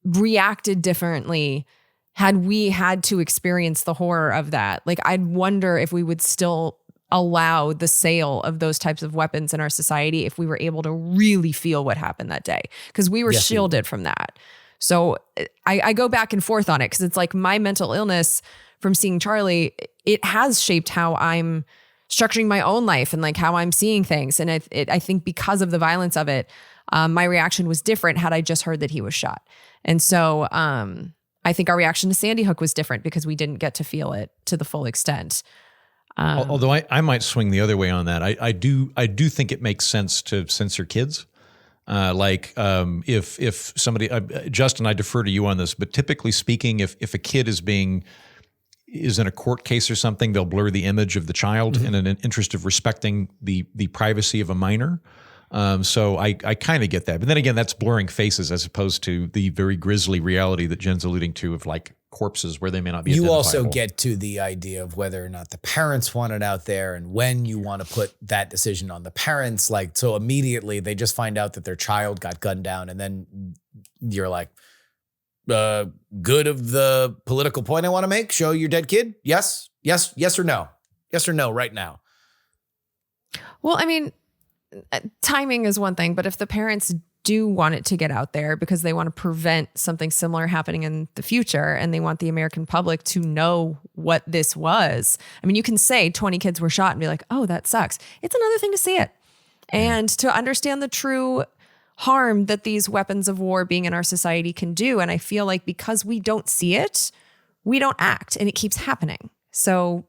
reacted differently had we had to experience the horror of that. I'd wonder if we would still allow the sale of those types of weapons in our society if we were able to really feel what happened that day, because we were shielded from that. So I go back and forth on it because it's my mental illness from seeing Charlie, it has shaped how I'm structuring my own life and how I'm seeing things. And I think because of the violence of it, my reaction was different had I just heard that he was shot. And so I think our reaction to Sandy Hook was different because we didn't get to feel it to the full extent. Although I might swing the other way on that. I do think it makes sense to censor kids. If somebody, Justin, I defer to you on this, but typically speaking, if a kid is in a court case or something, they'll blur the image of the child in an interest of respecting the privacy of a minor. So I kind of get that. But then again, that's blurring faces as opposed to the very grisly reality that Jen's alluding to of corpses where they may not be identifiable. You also get to the idea of whether or not the parents want it out there and when you want to put that decision on the parents. So immediately they just find out that their child got gunned down and then you're good of the political point I want to make? Show your dead kid? Yes or no? Yes or no right now? Well, I mean, timing is one thing, but if the parents do want it to get out there because they want to prevent something similar happening in the future and they want the American public to know what this was. I mean, you can say 20 kids were shot and be like, oh, that sucks. It's another thing to see it and to understand the true harm that these weapons of war being in our society can do. And I feel like because we don't see it, we don't act and it keeps happening. So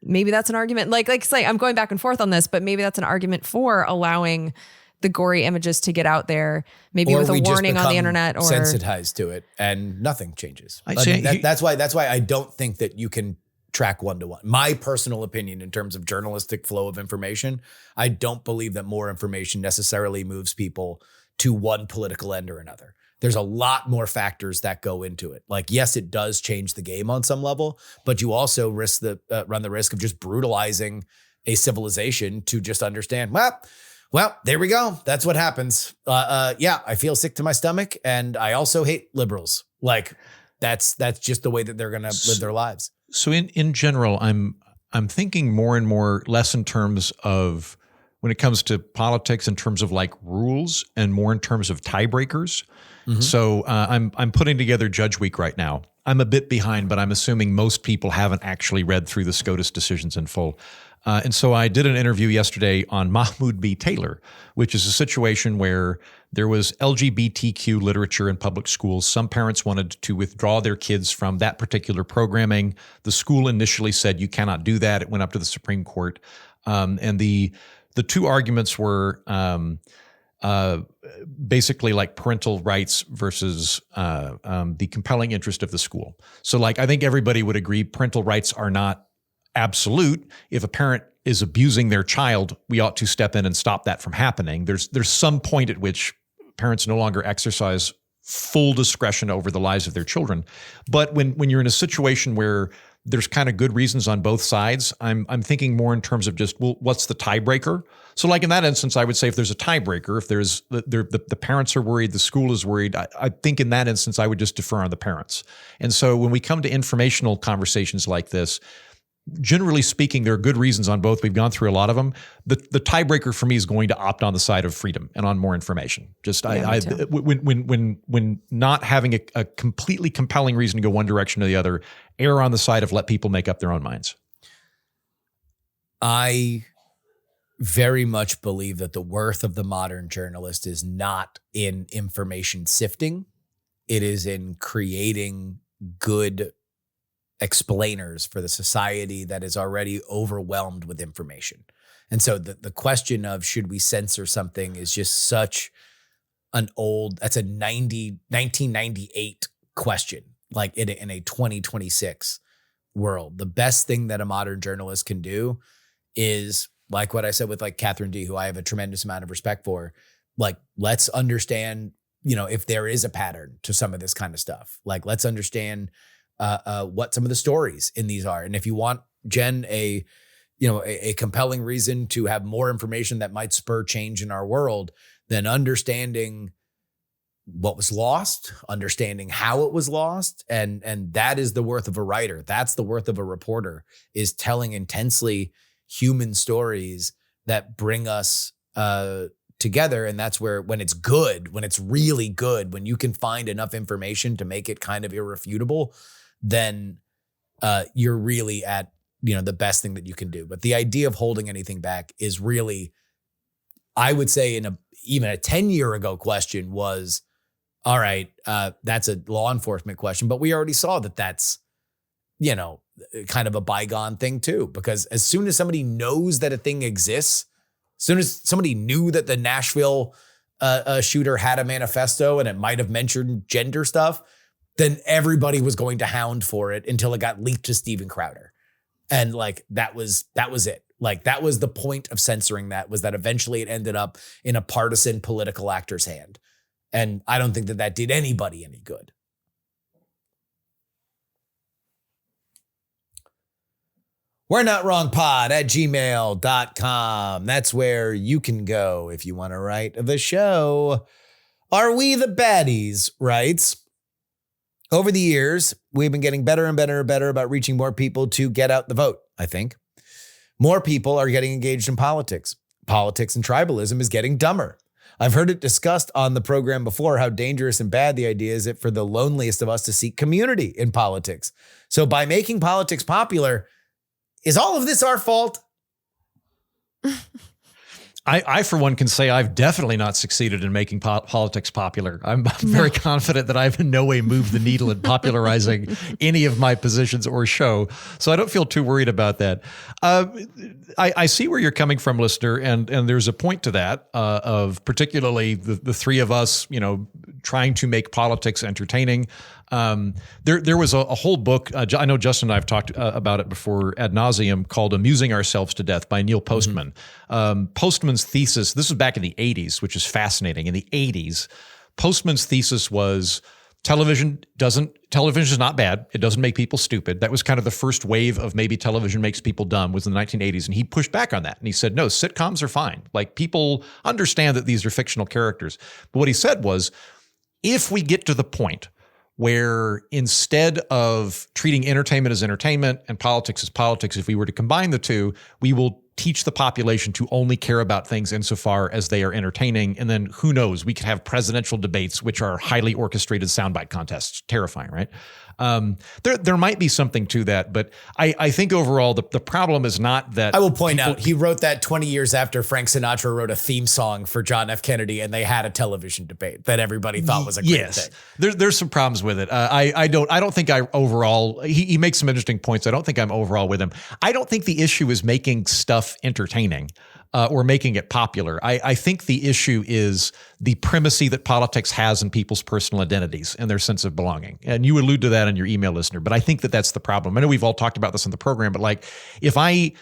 maybe that's an argument. I'm going back and forth on this, but maybe that's an argument for allowing the gory images to get out there, maybe with a warning on the internet or sensitized to it and nothing changes. That's why I don't think that you can track one-to-one. My personal opinion in terms of journalistic flow of information, I don't believe that more information necessarily moves people to one political end or another. There's a lot more factors that go into it. Yes, it does change the game on some level, but you also run the risk of just brutalizing a civilization to just understand, well, there we go. That's what happens. I feel sick to my stomach and I also hate liberals. That's just the way that they're going to live their lives. So in general, I'm thinking more and more less in terms of when it comes to politics in terms of like rules and more in terms of tiebreakers. Mm-hmm. So I'm putting together Judge Week right now. I'm a bit behind, but I'm assuming most people haven't actually read through the SCOTUS decisions in full. And so I did an interview yesterday on Mahmoud B. Taylor, which is a situation where there was LGBTQ literature in public schools. Some parents wanted to withdraw their kids from that particular programming. The school initially said you cannot do that. It went up to the Supreme Court. And the two arguments were basically like parental rights versus the compelling interest of the school. So like I think everybody would agree parental rights are not absolute. If a parent is abusing their child, we ought to step in and stop that from happening. There's some point at which parents no longer exercise full discretion over the lives of their children. But when you're in a situation where there's kind of good reasons on both sides, I'm thinking more in terms of just, well, what's the tiebreaker? So like in that instance, I would say if there's a tiebreaker, if there's the parents are worried, the school is worried, I think in that instance, I would just defer on the parents. And so when we come to informational conversations like this, generally speaking, there are good reasons on both. We've gone through a lot of them. The tiebreaker for me is going to opt on the side of freedom and on more information. Just when not having a completely compelling reason to go one direction or the other, err on the side of let people make up their own minds. I very much believe that the worth of the modern journalist is not in information sifting. It is in creating good explainers for the society that is already overwhelmed with information. And so the question of should we censor something is just such an old, that's a 1998 question, like in a 2026 world. The best thing that a modern journalist can do is like what I said with like Catherine D., who I have a tremendous amount of respect for, like, let's understand, if there is a pattern to some of this kind of stuff. Like, let's understand what some of the stories in these are. And if you want, Jen, a compelling reason to have more information that might spur change in our world, then understanding what was lost, understanding how it was lost. And that is the worth of a writer. That's the worth of a reporter, is telling intensely human stories that bring us together. And that's where, when it's good, when it's really good, when you can find enough information to make it kind of irrefutable, then you're really at, the best thing that you can do. But the idea of holding anything back is really, I would say even a 10-year ago question was, all right, that's a law enforcement question, but we already saw that that's, kind of a bygone thing too, because as soon as somebody knows that a thing exists, as soon as somebody knew that the Nashville shooter had a manifesto and it might have mentioned gender stuff, then everybody was going to hound for it until it got leaked to Steven Crowder. And like, that was it. Like, that was the point of censoring that, was that eventually it ended up in a partisan political actor's hand. And I don't think that did anybody any good. We're Not Wrong Pod at gmail.com. That's where you can go if you want to write the show. Are We the Baddies writes, over the years, we've been getting better and better and better about reaching more people to get out the vote, I think. More people are getting engaged in politics. Politics and tribalism is getting dumber. I've heard it discussed on the program before how dangerous and bad the idea is for the loneliest of us to seek community in politics. So by making politics popular, is all of this our fault? I, for one, can say I've definitely not succeeded in making politics popular. I'm very confident that I've in no way moved the needle in popularizing any of my positions or show. So I don't feel too worried about that. I see where you're coming from, listener, and there's a point to that of particularly the three of us, trying to make politics entertaining. There was a whole book. I know Justin and I have talked about it before ad nauseum, called "Amusing Ourselves to Death" by Neil Postman. Mm-hmm. Postman's thesis, this was back in the 80s, which is fascinating. In the 80s, Postman's thesis was television is not bad. It doesn't make people stupid. That was kind of the first wave of maybe television makes people dumb, was in the 1980s. And he pushed back on that. And he said, no, sitcoms are fine. Like, people understand that these are fictional characters. But what he said was, if we get to the point where instead of treating entertainment as entertainment and politics as politics, if we were to combine the two, we will teach the population to only care about things insofar as they are entertaining. And then who knows, we could have presidential debates, which are highly orchestrated soundbite contests. Terrifying, right? There might be something to that, but I think overall the problem is not that. I will point out, he wrote that 20 years after Frank Sinatra wrote a theme song for John F. Kennedy, and they had a television debate that everybody thought was a great thing. There's some problems with it. I don't think I overall, he makes some interesting points. I don't think I'm overall with him. I don't think the issue is making stuff entertaining. Or making it popular. I think the issue is the primacy that politics has in people's personal identities and their sense of belonging. And you allude to that in your email, listener, but I think that that's the problem. I know we've all talked about this on the program, but like if I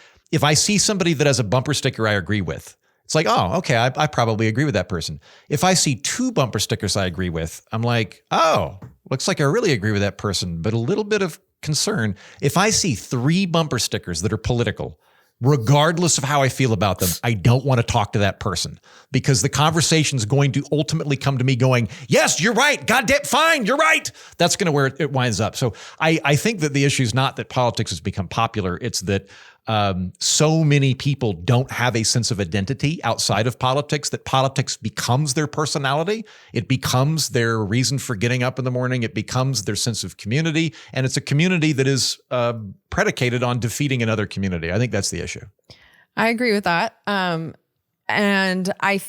see somebody that has a bumper sticker I agree with, it's like, oh, okay, I probably agree with that person. If I see 2 bumper stickers I agree with, I'm like, oh, looks like I really agree with that person, but a little bit of concern. If I see 3 bumper stickers that are political, regardless of how I feel about them, I don't want to talk to that person because the conversation is going to ultimately come to me going, yes, you're right. Goddamn fine. You're right. That's going to where it winds up. So I think that the issue is not that politics has become popular. It's that so many people don't have a sense of identity outside of politics, that politics becomes their personality. It becomes their reason for getting up in the morning. It becomes their sense of community. And it's a community that is predicated on defeating another community. I think that's the issue. I agree with that. And I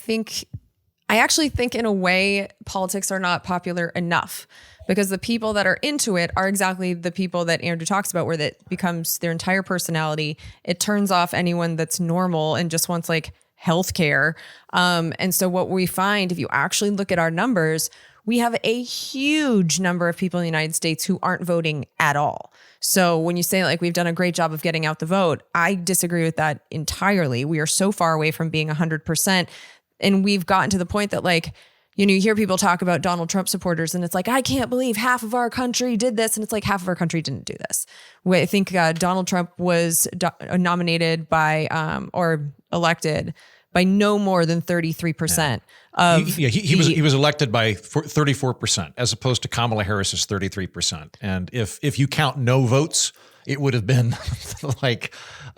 actually think in a way, politics are not popular enough. Because the people that are into it are exactly the people that Andrew talks about, where that becomes their entire personality. It turns off anyone that's normal and just wants like healthcare. And so what we find, if you actually look at our numbers, we have a huge number of people in the United States who aren't voting at all. So when you say like we've done a great job of getting out the vote, I disagree with that entirely. We are so far away from being 100%. And we've gotten to the point that like, you know, you hear people talk about Donald Trump supporters and it's like, I can't believe half of our country did this. And it's like half of our country didn't do this. I think Donald Trump was nominated by or elected by no more than 33% of he was elected by 34% as opposed to Kamala Harris's 33%. And if you count no votes, it would have been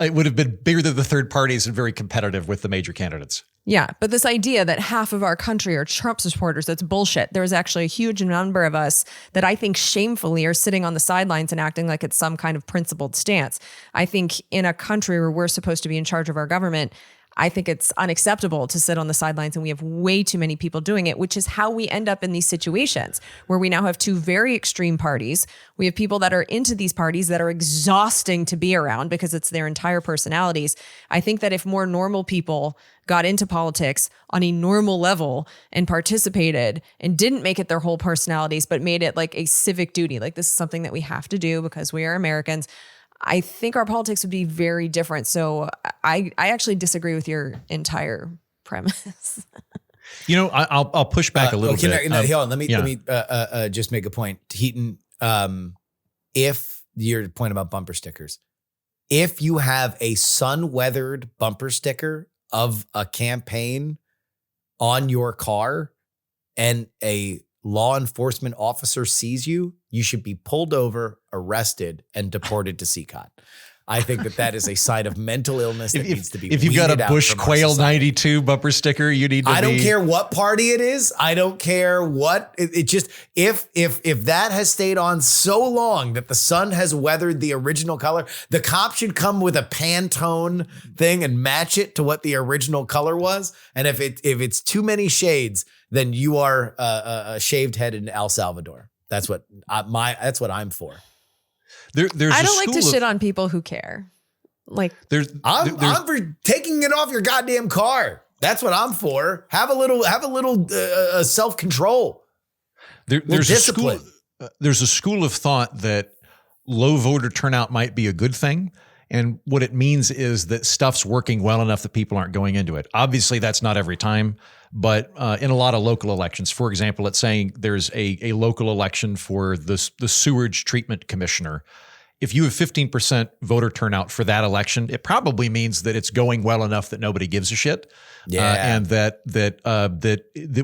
bigger than the third parties and very competitive with the major candidates. Yeah, but this idea that half of our country are Trump supporters, that's bullshit. There's actually a huge number of us that I think shamefully are sitting on the sidelines and acting like it's some kind of principled stance. I think in a country where we're supposed to be in charge of our government, I think it's unacceptable to sit on the sidelines, and we have way too many people doing it, which is how we end up in these situations where we now have 2 very extreme parties. We have people that are into these parties that are exhausting to be around because it's their entire personalities. I think that if more normal people got into politics on a normal level and participated and didn't make it their whole personalities, but made it like a civic duty, like this is something that we have to do because we are Americans, I think our politics would be very different. So I actually disagree with your entire premise. You know, I'll push back a little bit. Hold on, let me just make a point. Heaton, if your point about bumper stickers, if you have a sun-weathered bumper sticker of a campaign on your car and a law enforcement officer sees you, you should be pulled over, arrested, and deported to CCOT. I think that is a sign of mental illness that needs to be If you've got a Bush Quail 92 bumper sticker, you need to I don't care what party it is. I don't care what it just if that has stayed on so long that the sun has weathered the original color, the cop should come with a Pantone thing and match it to what the original color was. And if it's too many shades, then you are a shaved head in El Salvador. That's what I'm for. I don't like to shit on people who care. Like I'm for taking it off your goddamn car. That's what I'm for. Have a little self-control. There's discipline. There's a school of thought that low voter turnout might be a good thing. And what it means is that stuff's working well enough that people aren't going into it. Obviously, that's not every time. But in a lot of local elections, for example, let's say there's a local election for the sewage treatment commissioner. if you have 15% voter turnout for that election, it probably means that it's going well enough that nobody gives a shit. And that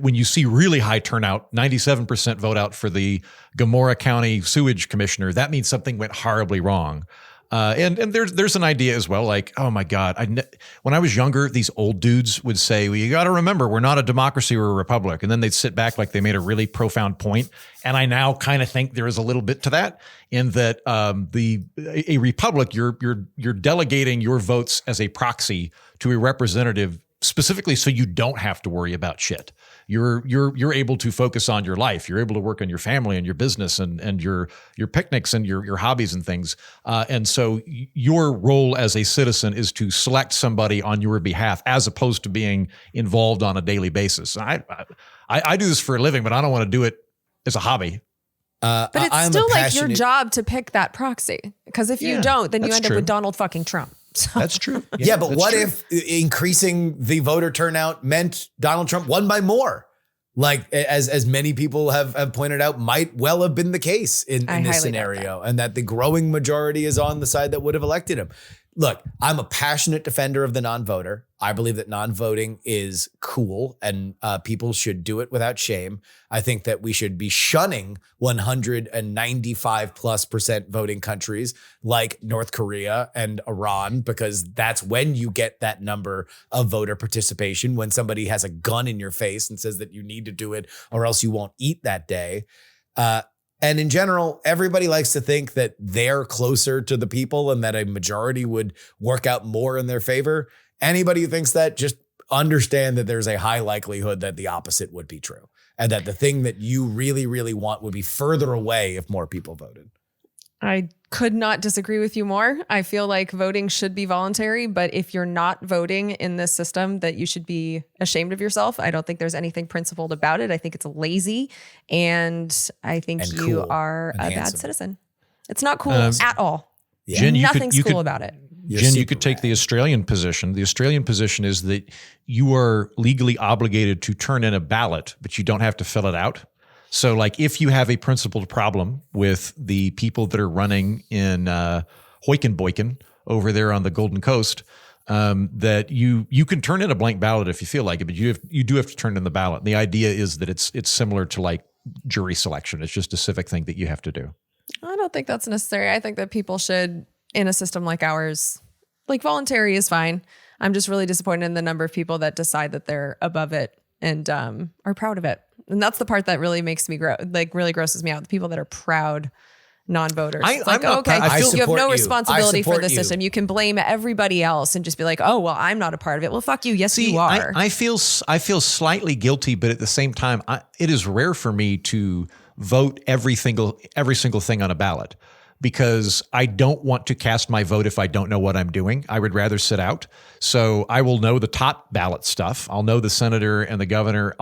when you see really high turnout, 97% vote out for the Gomorrah County sewage commissioner, that means something went horribly wrong. And there's an idea as well, like, oh my God, when I was younger, these old dudes would say, well, you got to remember, we're not a democracy, we're a republic. And then they'd sit back like they made a really profound point. And I now kind of think there is a little bit to that, in that a republic, you're delegating your votes as a proxy to a representative, specifically so you don't have to worry about shit. You're able to focus on your life. You're able to work on your family and your business and your picnics and your hobbies and things. And so your role as a citizen is to select somebody on your behalf, as opposed to being involved on a daily basis. I do this for a living, but I don't want to do it as a hobby. But it's still like your job to pick that proxy, because if you don't, then you end up with Donald fucking Trump. So. That's true. Yeah, but what if increasing the voter turnout meant Donald Trump won by more? Like, as many people have pointed out, might well have been the case in this scenario, and that the growing majority is on the side that would have elected him. Look, I'm a passionate defender of the non-voter. I believe that non-voting is cool, and people should do it without shame. I think that we should be shunning 195+% voting countries like North Korea and Iran, because that's when you get that number of voter participation, when somebody has a gun in your face and says that you need to do it or else you won't eat that day. And in general, everybody likes to think that they're closer to the people and that a majority would work out more in their favor. Anybody who thinks that, just understand that there's a high likelihood that the opposite would be true, and that the thing that you really, really want would be further away if more people voted. I could not disagree with you more. I feel like voting should be voluntary, but if you're not voting in this system, that you should be ashamed of yourself. I don't think there's anything principled about it. I think it's lazy, and I think you are a bad citizen. It's not cool at all. Yeah. Jen, nothing's cool about it. Jen, you could take the Australian position. The Australian position is that you are legally obligated to turn in a ballot, but you don't have to fill it out. So, like, if you have a principled problem with the people that are running in Hoikenboyken over there on the Golden Coast, that you can turn in a blank ballot if you feel like it, but you do have to turn in the ballot. And the idea is that it's similar to like jury selection. It's just a civic thing that you have to do. I don't think that's necessary. I think that people should, in a system like ours, like, voluntary is fine. I'm just really disappointed in the number of people that decide that they're above it and are proud of it. And that's the part that really makes me really grosses me out. The people that are proud non-voters. You have no responsibility for the system. You can blame everybody else and just be like, oh, well, I'm not a part of it. Well, fuck you. Yes, you are. I feel slightly guilty, but at the same time, it is rare for me to vote every single thing on a ballot, because I don't want to cast my vote if I don't know what I'm doing. I would rather sit out. So I will know the top ballot stuff. I'll know the senator and the governor.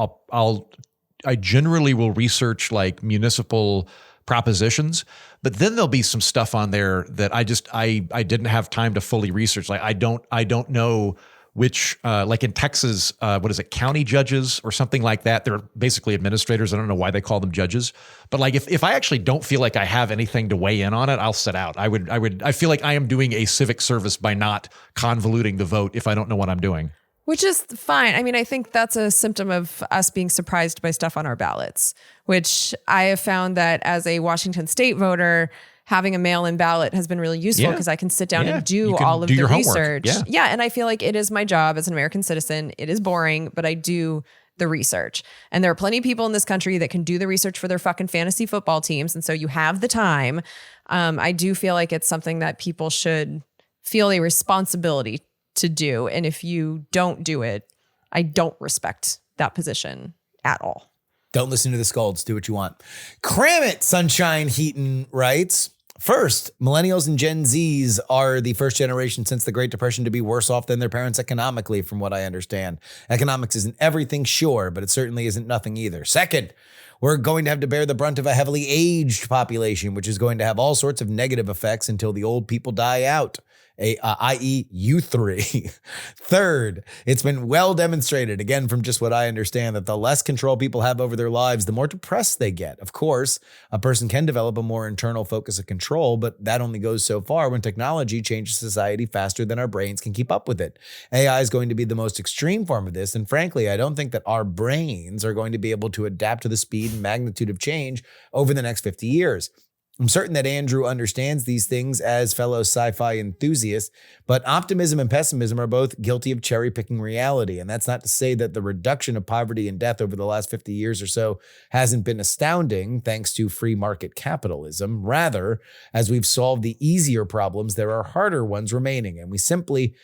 I generally will research like municipal propositions, but then there'll be some stuff on there that I didn't have time to fully research. Like I don't know which, like in Texas, what is it, county judges or something like that? They're basically administrators. I don't know why they call them judges, but like if I actually don't feel like I have anything to weigh in on it, I'll sit out. I feel like I am doing a civic service by not convoluting the vote if I don't know what I'm doing. Which is fine. I mean, I think that's a symptom of us being surprised by stuff on our ballots, which I have found that as a Washington state voter, having a mail-in ballot has been really useful because I can sit down and do all of the research. Yeah. And I feel like it is my job as an American citizen. It is boring, but I do the research. And there are plenty of people in this country that can do the research for their fucking fantasy football teams. And so you have the time. I do feel like it's something that people should feel a responsibility to do. And if you don't do it, I don't respect that position at all. Don't listen to the scolds. Do what you want. Cram it, Sunshine Heaton writes. First, millennials and Gen Zs are the first generation since the Great Depression to be worse off than their parents economically, from what I understand. Economics isn't everything, sure, but it certainly isn't nothing either. Second, we're going to have to bear the brunt of a heavily aged population, which is going to have all sorts of negative effects until the old people die out. i.e. you three. Third, it's been well demonstrated, again, from just what I understand, that the less control people have over their lives, the more depressed they get. Of course, a person can develop a more internal focus of control, but that only goes so far when technology changes society faster than our brains can keep up with it. AI is going to be the most extreme form of this, and frankly, I don't think that our brains are going to be able to adapt to the speed and magnitude of change over the next 50 years. I'm certain that Andrew understands these things as fellow sci-fi enthusiasts, but optimism and pessimism are both guilty of cherry-picking reality. And that's not to say that the reduction of poverty and death over the last 50 years or so hasn't been astounding thanks to free market capitalism. Rather, as we've solved the easier problems, there are harder ones remaining, and we simply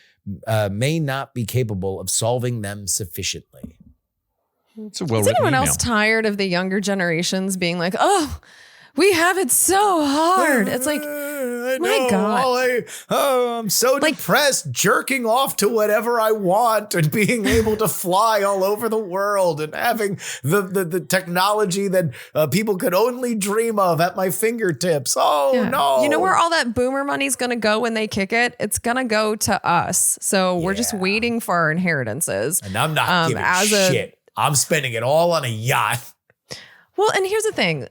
may not be capable of solving them sufficiently. It's a well-written Is anyone email. else tired of the younger generations being like, oh, we have it so hard? It's like, my God. I'm so depressed, jerking off to whatever I want and being able to fly all over the world and having the technology that people could only dream of at my fingertips. Oh, no. You know where all that boomer money's going to go when they kick it? It's going to go to us. So we're just waiting for our inheritances. And I'm not giving shit. I'm spending it all on a yacht. Well, and here's the thing.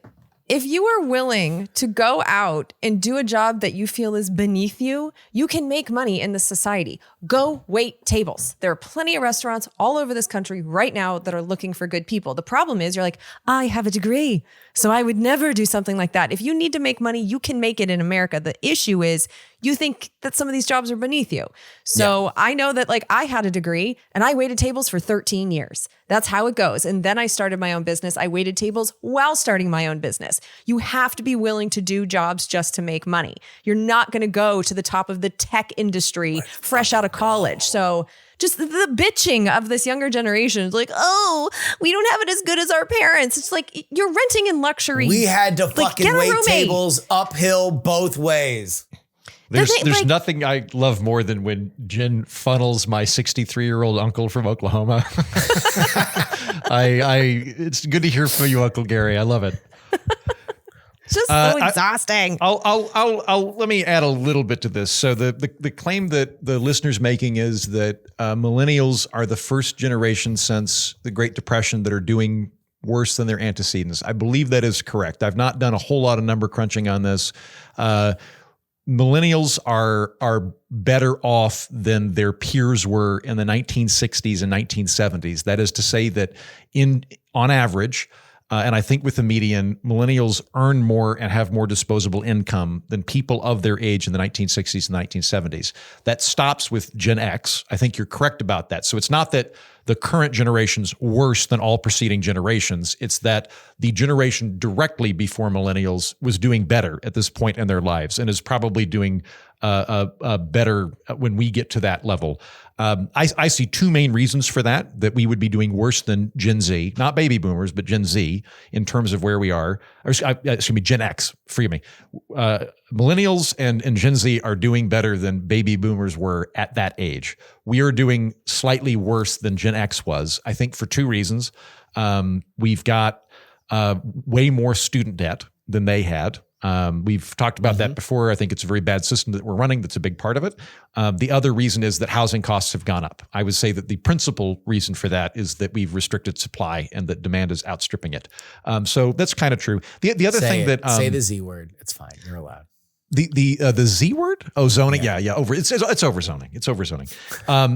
If you are willing to go out and do a job that you feel is beneath you, you can make money in this society. Go wait tables. There are plenty of restaurants all over this country right now that are looking for good people. The problem is you're like, I have a degree, so I would never do something like that. If you need to make money, you can make it in America. The issue is you think that some of these jobs are beneath you. So I know that I had a degree and I waited tables for 13 years. That's how it goes. And then I started my own business. I waited tables while starting my own business. You have to be willing to do jobs just to make money. You're not going to go to the top of the tech industry fresh out of college. So just the bitching of this younger generation is like, oh, we don't have it as good as our parents. It's like, you're renting in luxury. We had to fucking wait tables uphill both ways. There's nothing I love more than when Jen funnels my 63-year-old uncle from Oklahoma. It's good to hear from you, Uncle Gary. I love it. Just so exhausting. Let me add a little bit to this. So the claim that the listener's making is that millennials are the first generation since the Great Depression that are doing worse than their antecedents. I believe that is correct. I've not done a whole lot of number crunching on this. Millennials are better off than their peers were in the 1960s and 1970s. That is to say that on average, and I think with the median, millennials earn more and have more disposable income than people of their age in the 1960s and 1970s. That stops with Gen X. I think you're correct about that. So it's not that the current generation's worse than all preceding generations. It's that the generation directly before millennials was doing better at this point in their lives and is probably doing better when we get to that level. I see two main reasons for that we would be doing worse than Gen Z, not baby boomers, but Gen Z in terms of where we are. Gen X, forgive me. Millennials and Gen Z are doing better than baby boomers were at that age. We are doing slightly worse than Gen X was, I think for two reasons. We've got way more student debt than they had. We've talked about that before. I think it's a very bad system that we're running. That's a big part of it. The other reason is that housing costs have gone up. I would say that the principal reason for that is that we've restricted supply and that demand is outstripping it. So that's kind of true. The other thing that say the Z word. It's fine. You're allowed. The Z word? Oh, zoning. Yeah. It's overzoning. It's overzoning.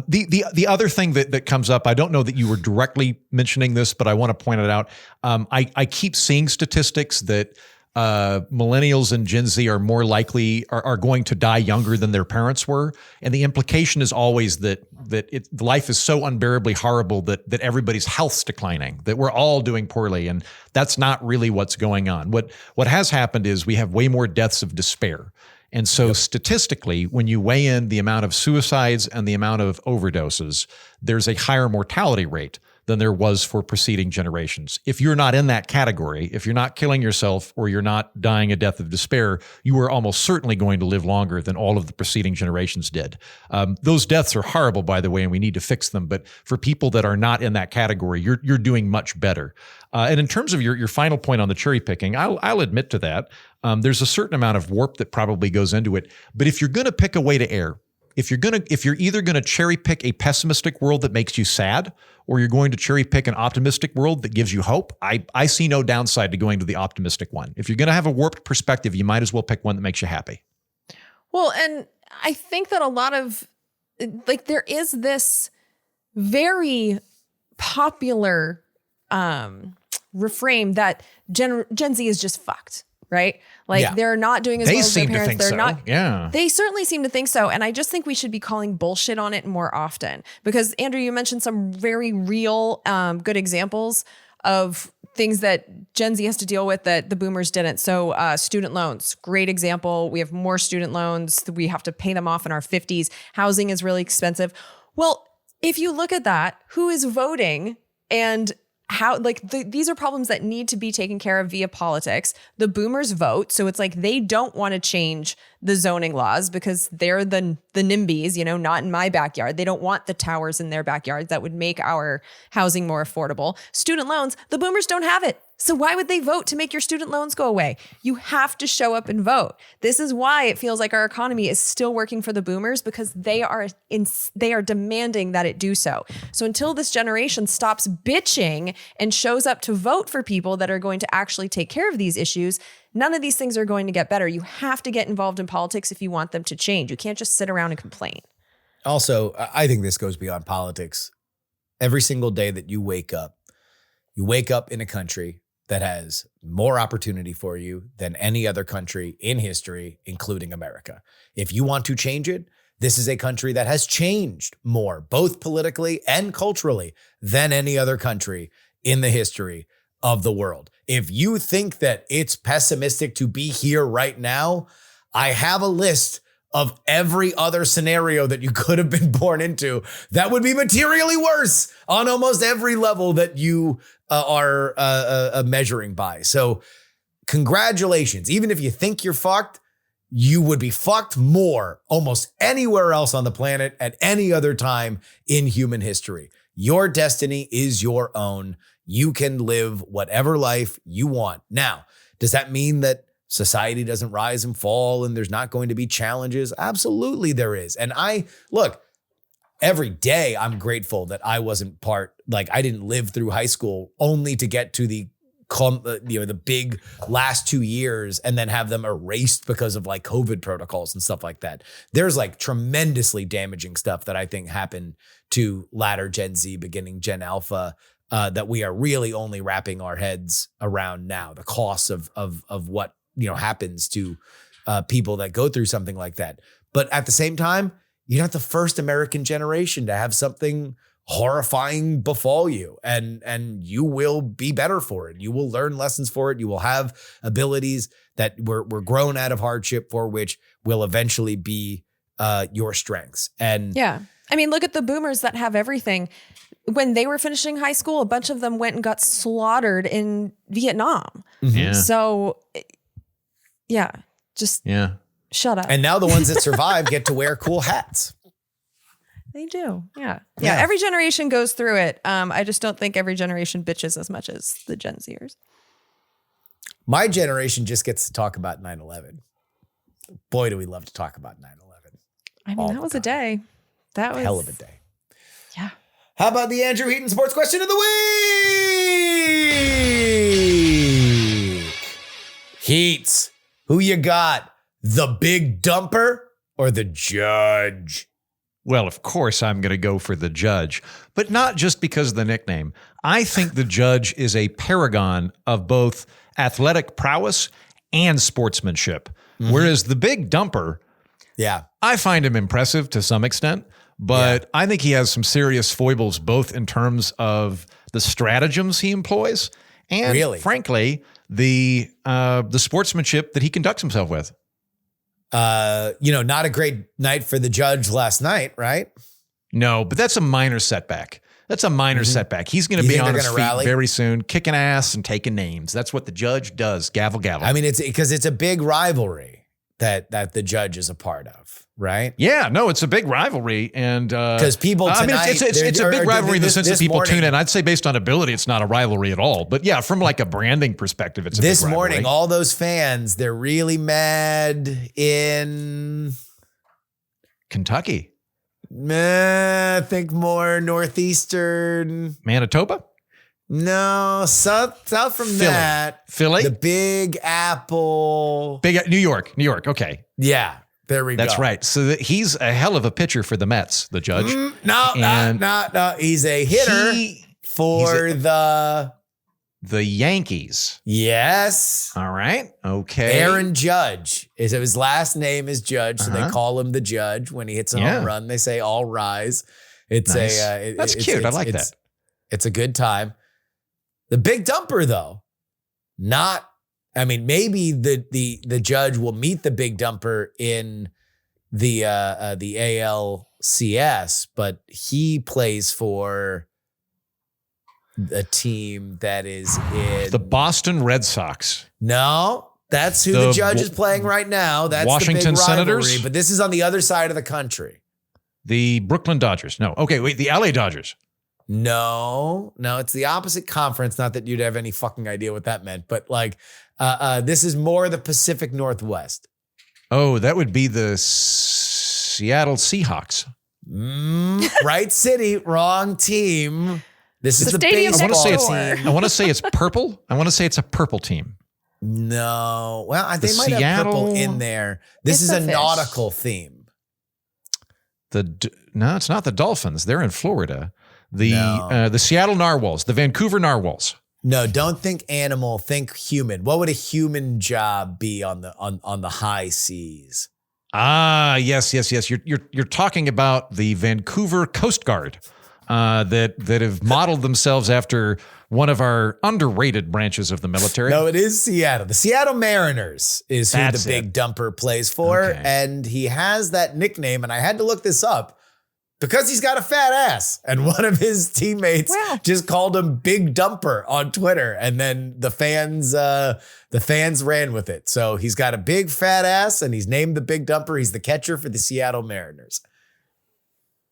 The other thing that comes up, I don't know that you were directly mentioning this, but I want to point it out. I keep seeing statistics that millennials and Gen Z are more likely are going to die younger than their parents were, and the implication is always that life is so unbearably horrible that everybody's health's declining, that we're all doing poorly, and that's not really what's going on. What has happened is we have way more deaths of despair. And so statistically, when you weigh in the amount of suicides and the amount of overdoses, there's a higher mortality rate than there was for preceding generations. If you're not in that category, if you're not killing yourself or you're not dying a death of despair, you are almost certainly going to live longer than all of the preceding generations did. Those deaths are horrible, by the way, and we need to fix them. But for people that are not in that category, you're doing much better. And in terms of your final point on the cherry picking, I'll admit to that. There's a certain amount of warp that probably goes into it. But if you're going to pick a way to err, if you're either gonna cherry pick a pessimistic world that makes you sad, or you're going to cherry pick an optimistic world that gives you hope, I see no downside to going to the optimistic one. If you're gonna have a warped perspective, you might as well pick one that makes you happy. Well, and I think that a lot of there is this very popular reframe that Gen Z is just fucked, right? They're not doing as well as their parents. They're not. Yeah. They certainly seem to think so. And I just think we should be calling bullshit on it more often, because Andrew, you mentioned some very real, good examples of things that Gen Z has to deal with that the boomers didn't. So student loans, great example. We have more student loans. We have to pay them off in our 50s. Housing is really expensive. Well, if you look at that, who is voting and how, these are problems that need to be taken care of via politics. The boomers vote. So it's like they don't want to change the zoning laws because they're the NIMBYs, not in my backyard. They don't want the towers in their backyard that would make our housing more affordable. Student loans, the boomers don't have it. So why would they vote to make your student loans go away? You have to show up and vote. This is why it feels like our economy is still working for the boomers, because they are demanding that it do so. So until this generation stops bitching and shows up to vote for people that are going to actually take care of these issues, none of these things are going to get better. You have to get involved in politics if you want them to change. You can't just sit around and complain. Also, I think this goes beyond politics. Every single day that you wake up in a country that has more opportunity for you than any other country in history, including America. If you want to change it, this is a country that has changed more, both politically and culturally, than any other country in the history of the world. If you think that it's pessimistic to be here right now, I have a list of every other scenario that you could have been born into that would be materially worse on almost every level that you are measuring by. So congratulations. Even if you think you're fucked, you would be fucked more almost anywhere else on the planet at any other time in human history. Your destiny is your own. You can live whatever life you want. Now, does that mean that society doesn't rise and fall and there's not going to be challenges? Absolutely there is. And every day I'm grateful that I wasn't I didn't live through high school only to get to the big last 2 years and then have them erased because of COVID protocols and stuff like that. There's tremendously damaging stuff that I think happened to latter Gen Z, beginning Gen Alpha, that we are really only wrapping our heads around now. The costs of what happens to people that go through something like that. But at the same time, you're not the first American generation to have something horrifying befall you, and you will be better for it. You will learn lessons for it. You will have abilities that were grown out of hardship for, which will eventually be your strengths. And yeah, I mean, look at the boomers that have everything. When they were finishing high school, a bunch of them went and got slaughtered in Vietnam. Mm-hmm. Yeah. So shut up. And now the ones that survive get to wear cool hats. They do. Yeah. Every generation goes through it. I just don't think every generation bitches as much as the Gen Zers. My generation just gets to talk about 9/11. Boy, do we love to talk about 9/11. I mean, that was a day. That was a hell of a day. Yeah. How about the Andrew Heaton Sports Question of the Week? Heats, who you got? The big dumper or the judge? Well, of course, I'm going to go for the judge, but not just because of the nickname. I think the judge is a paragon of both athletic prowess and sportsmanship, whereas the big dumper, I find him impressive to some extent, but I think he has some serious foibles, both in terms of the stratagems he employs and, frankly, the sportsmanship that he conducts himself with. Not a great night for the judge last night, right? No, but that's a minor setback. That's a minor setback. He's going to be on his feet very soon, kicking ass and taking names. That's what the judge does. Gavel, gavel. I mean, it's because it's a big rivalry that the judge is a part of, right? Yeah, no, it's a big rivalry. And because people tonight, it's a big rivalry in the sense that people tune in. I'd say based on ability, it's not a rivalry at all. But yeah, from a branding perspective, it's a big rivalry. This morning, all those fans, they're really mad in Kentucky. Think more northeastern. Manitoba? No, south from that. Philly? The Big Apple. New York. Okay. Yeah, there we go. That's right. So he's a hell of a pitcher for the Mets, the judge. No. He's a hitter for the Yankees. Yes. All right. Okay. Aaron Judge. His last name is Judge, so they call him the Judge. When he hits a home run, they say all rise. It's nice. That's cute. I like that. It's a good time. The Big Dumper, though, maybe the Judge will meet the Big Dumper in the ALCS, but he plays for a team that is in the Boston Red Sox. No, that's who the Judge is playing right now. That's Washington the big rivalry, Senators, but this is on the other side of the country. The Brooklyn Dodgers. No. Okay, wait, the LA Dodgers. No, it's the opposite conference. Not that you'd have any fucking idea what that meant, but this is more the Pacific Northwest. Oh, that would be the Seattle Seahawks. Right city, wrong team. This is the baseball team. I want to say it's purple. I want to say it's a purple team. No, well, they might have purple in there. This is a nautical theme. No, it's not the Dolphins. They're in Florida. The Seattle Narwhals, the Vancouver Narwhals. No, don't think animal, think human. What would a human job be on the high seas? Ah, yes. You're talking about the Vancouver Coast Guard that have modeled themselves after one of our underrated branches of the military. No, it is Seattle. The Seattle Mariners is who the Big Dumper plays for, and he has that nickname. And I had to look this up. Because he's got a fat ass. And one of his teammates just called him Big Dumper on Twitter. And then the fans ran with it. So he's got a big fat ass and he's named the Big Dumper. He's the catcher for the Seattle Mariners.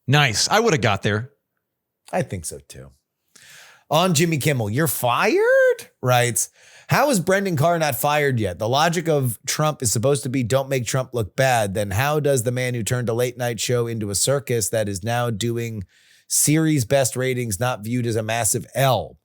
Nice. I would have got there. I think so too. On Jimmy Kimmel, you're fired? Writes, how is Brendan Carr not fired yet? The logic of Trump is supposed to be don't make Trump look bad. Then how does the man who turned a late night show into a circus that is now doing series best ratings not viewed as a massive L?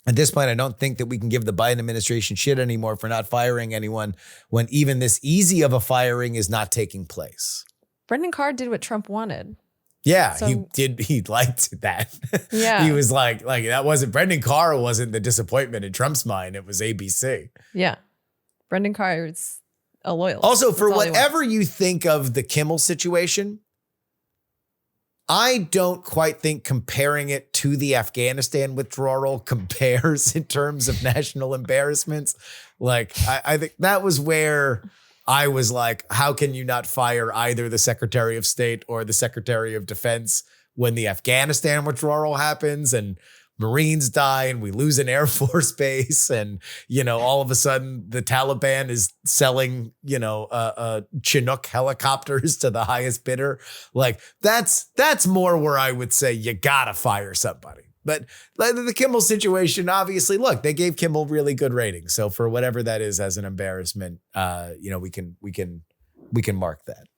At this point, I don't think that we can give the Biden administration shit anymore for not firing anyone when even this easy of a firing is not taking place. Brendan Carr did what Trump wanted. Yeah, so, he did. He liked that. Yeah. He was like that wasn't Brendan Carr wasn't the disappointment in Trump's mind. It was ABC. Yeah. Brendan Carr is a loyalist. Also, for whatever you think of the Kimmel situation, I don't quite think comparing it to the Afghanistan withdrawal compares in terms of national embarrassments. I think that was where I was like, how can you not fire either the Secretary of State or the Secretary of Defense when the Afghanistan withdrawal happens and Marines die and we lose an Air Force base and, all of a sudden the Taliban is selling, Chinook helicopters to the highest bidder. That's more where I would say you gotta fire somebody. But the Kimmel situation, obviously, look, they gave Kimmel really good ratings. So for whatever that is as an embarrassment, we can mark that.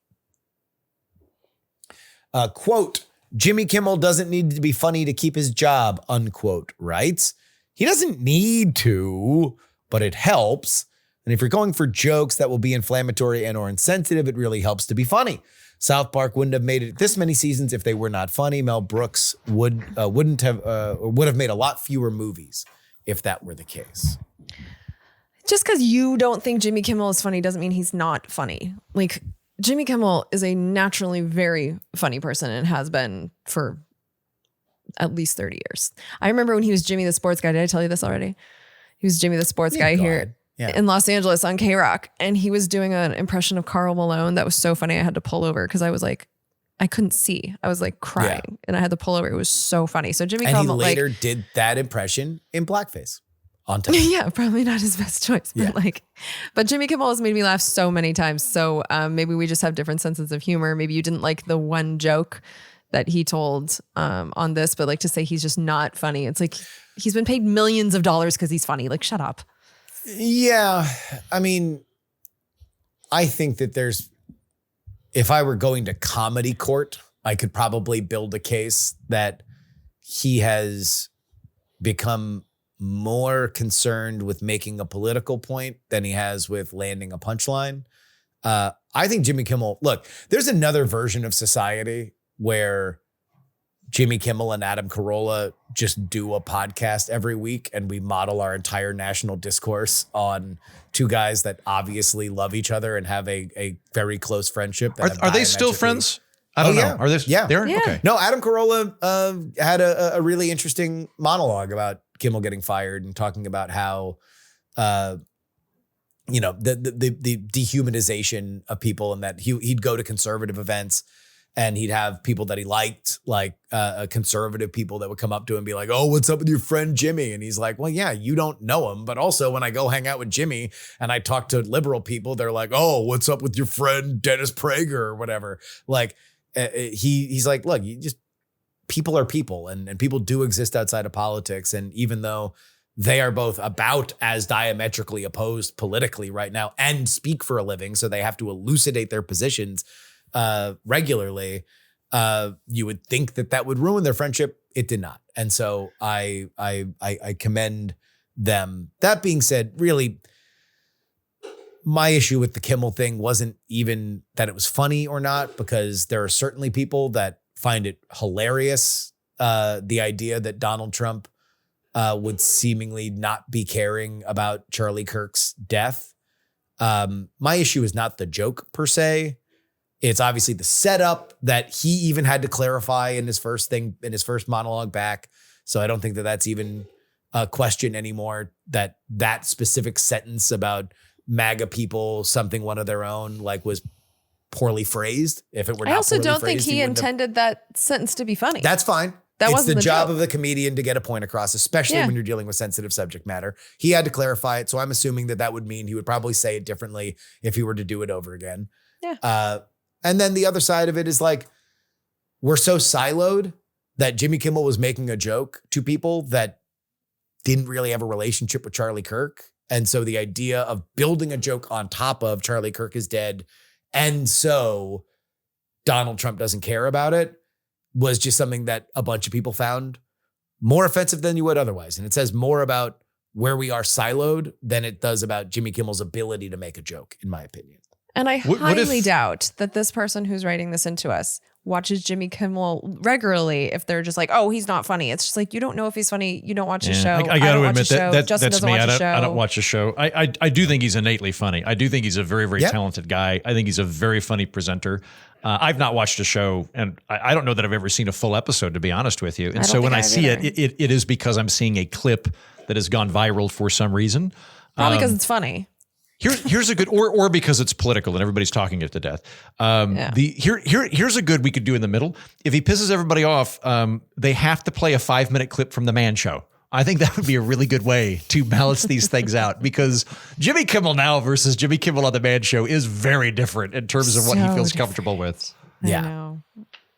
Quote, Jimmy Kimmel doesn't need to be funny to keep his job, unquote, writes. He doesn't need to, but it helps. And if you're going for jokes that will be inflammatory and or insensitive, it really helps to be funny. South Park wouldn't have made it this many seasons if they were not funny. Mel Brooks would have made a lot fewer movies if that were the case. Just because you don't think Jimmy Kimmel is funny doesn't mean he's not funny. Jimmy Kimmel is a naturally very funny person and has been for at least 30 years. I remember when he was Jimmy the Sports Guy. Did I tell you this already? He was Jimmy the Sports Guy here. In Los Angeles on K-Rock. And he was doing an impression of Karl Malone that was so funny I had to pull over because I was like, I couldn't see. I was crying and I had to pull over. It was so funny. So Jimmy Kimmel later did that impression in blackface on time. Yeah, probably not his best choice. But but Jimmy Kimmel has made me laugh so many times. So maybe we just have different senses of humor. Maybe you didn't like the one joke that he told on this, but to say he's just not funny. It's he's been paid millions of dollars because he's funny. Shut up. Yeah, I mean, I think that there's if I were going to comedy court, I could probably build a case that he has become more concerned with making a political point than he has with landing a punchline. I think Jimmy Kimmel, look, there's another version of society where Jimmy Kimmel and Adam Carolla just do a podcast every week and we model our entire national discourse on two guys that obviously love each other and have a very close friendship. Are they still friends? I don't know. Yeah. Are they? Yeah. They're? Yeah. Okay. No, Adam Carolla had a really interesting monologue about Kimmel getting fired and talking about how, the dehumanization of people, and that he'd go to conservative events and he'd have people that he liked, like conservative people that would come up to him and be like, "Oh, what's up with your friend Jimmy?" And he's like, "Well, yeah, you don't know him. But also when I go hang out with Jimmy and I talk to liberal people, they're like, oh, what's up with your friend Dennis Prager or whatever?" Like he's like, look, people are people and people do exist outside of politics. And even though they are both about as diametrically opposed politically right now and speak for a living, so they have to elucidate their positions regularly, you would think that would ruin their friendship. It did not. And so I commend them. That being said, really, my issue with the Kimmel thing wasn't even that it was funny or not, because there are certainly people that find it hilarious, the idea that Donald Trump would seemingly not be caring about Charlie Kirk's death. My issue is not the joke per se. It's obviously the setup that he even had to clarify in his first monologue back. So I don't think that that's even a question anymore, that specific sentence about MAGA people, something one of their own, like, was poorly phrased. If it were not, I also don't think he intended that sentence to be funny. That's fine. That wasn't the job joke of the comedian to get a point across, especially when you're dealing with sensitive subject matter. He had to clarify it. So I'm assuming that would mean he would probably say it differently if he were to do it over again. Yeah. And then the other side of it is, like, we're so siloed that Jimmy Kimmel was making a joke to people that didn't really have a relationship with Charlie Kirk. And so the idea of building a joke on top of Charlie Kirk is dead, and so Donald Trump doesn't care about it, was just something that a bunch of people found more offensive than you would otherwise. And it says more about where we are siloed than it does about Jimmy Kimmel's ability to make a joke, in my opinion. And I highly doubt that this person who's writing this into us watches Jimmy Kimmel regularly if they're just like, oh, he's not funny. It's just like, you don't know if he's funny. You don't watch the show. I got to admit that Justin that's doesn't me. watch the show. I don't watch the show. I do think he's innately funny. I do think he's a very, very talented guy. I think he's a very funny presenter. I've not watched a show, and I don't know that I've ever seen a full episode, to be honest with you. And so when I see it is because I'm seeing a clip that has gone viral for some reason. Probably because it's funny. Here's a good, or because it's political and everybody's talking it to death. Here's a good we could do in the middle. If he pisses everybody off, they have to play a 5-minute clip from the Man Show. I think that would be a really good way to balance these things out, because Jimmy Kimmel now versus Jimmy Kimmel on the Man Show is very different in terms of what he feels comfortable with. I know.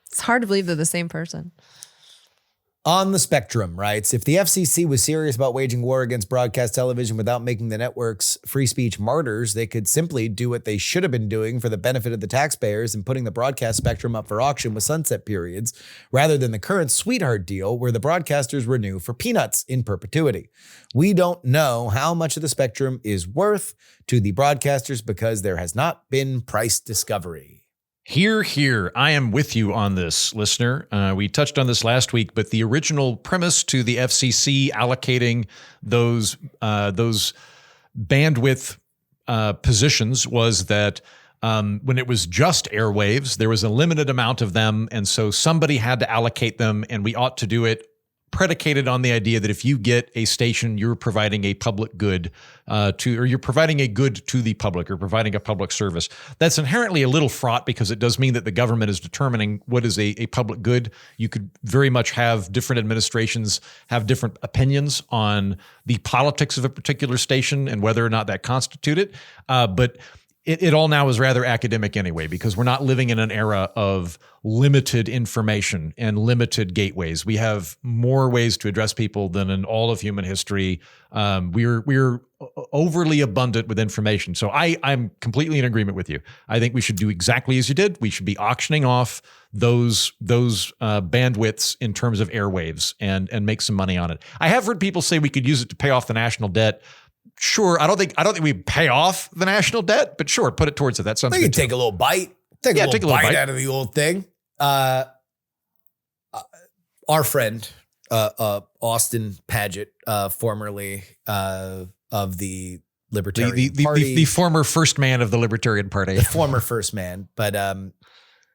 It's hard to believe they're the same person. On the Spectrum writes, if the FCC was serious about waging war against broadcast television without making the networks free speech martyrs, they could simply do what they should have been doing for the benefit of the taxpayers and putting the broadcast spectrum up for auction with sunset periods, rather than the current sweetheart deal where the broadcasters renew for peanuts in perpetuity. We don't know how much of the spectrum is worth to the broadcasters because there has not been price discovery. Here. I am with you on this, listener. We touched on this last week, but the original premise to the FCC allocating those bandwidth positions was that when it was just airwaves, there was a limited amount of them, and so somebody had to allocate them, and we ought to do it predicated on the idea that if you get a station, you're providing a public good or you're providing a good to the public, or providing a public service. That's inherently a little fraught, because it does mean that the government is determining what is a public good. You could very much have different administrations have different opinions on the politics of a particular station and whether or not that constitute it. But it all now is rather academic anyway, because we're not living in an era of limited information and limited gateways. We have more ways to address people than in all of human history. We're overly abundant with information. So I'm completely in agreement with you. I think we should do exactly as you did. We should be auctioning off those bandwidths in terms of airwaves and make some money on it. I have heard people say we could use it to pay off the national debt. Sure, I don't think we pay off the national debt, but sure, put it towards it. That sounds good. You can take a little bite. Take a little bite out of the old thing. Our friend, Austin Paget, formerly of the Libertarian Party. The former first man of the Libertarian Party. The former first man. But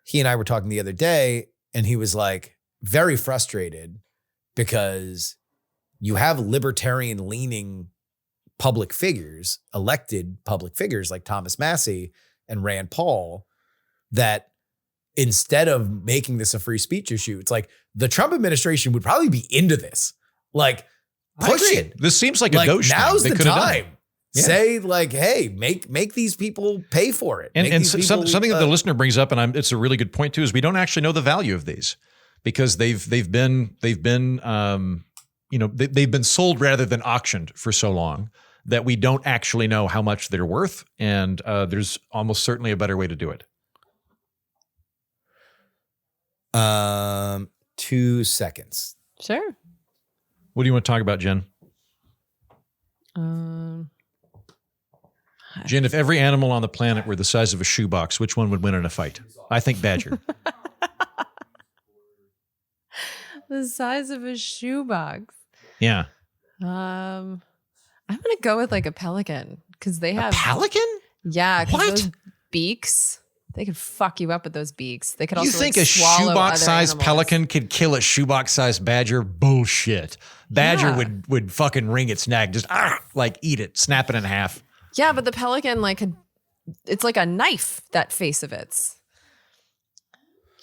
he and I were talking the other day, and he was like very frustrated because you have libertarian-leaning public figures, elected public figures like Thomas Massey and Rand Paul, that instead of making this a free speech issue, it's like the Trump administration would probably be into this. Like, push it. This seems like a Doge now's thing. The time. Yeah. Say like, hey, make these people pay for it. And something that the listener brings up, and it's a really good point too, is we don't actually know the value of these because they've been sold rather than auctioned for so long that we don't actually know how much they're worth, and there's almost certainly a better way to do it. 2 seconds. Sure. What do you want to talk about, Jen? Jen, if every animal on the planet were the size of a shoebox, which one would win in a fight? I think badger. The size of a shoebox. Yeah. I'm going to go with like a pelican because they have... A pelican? Yeah. What? Those beaks, they could fuck you up with those beaks. They could also You think like, a shoebox-sized animals. pelican could kill a shoebox-sized badger? Bullshit. Badger would fucking wring its neck, just like eat it, snap it in half. Yeah, but the pelican it's like a knife, that face of its.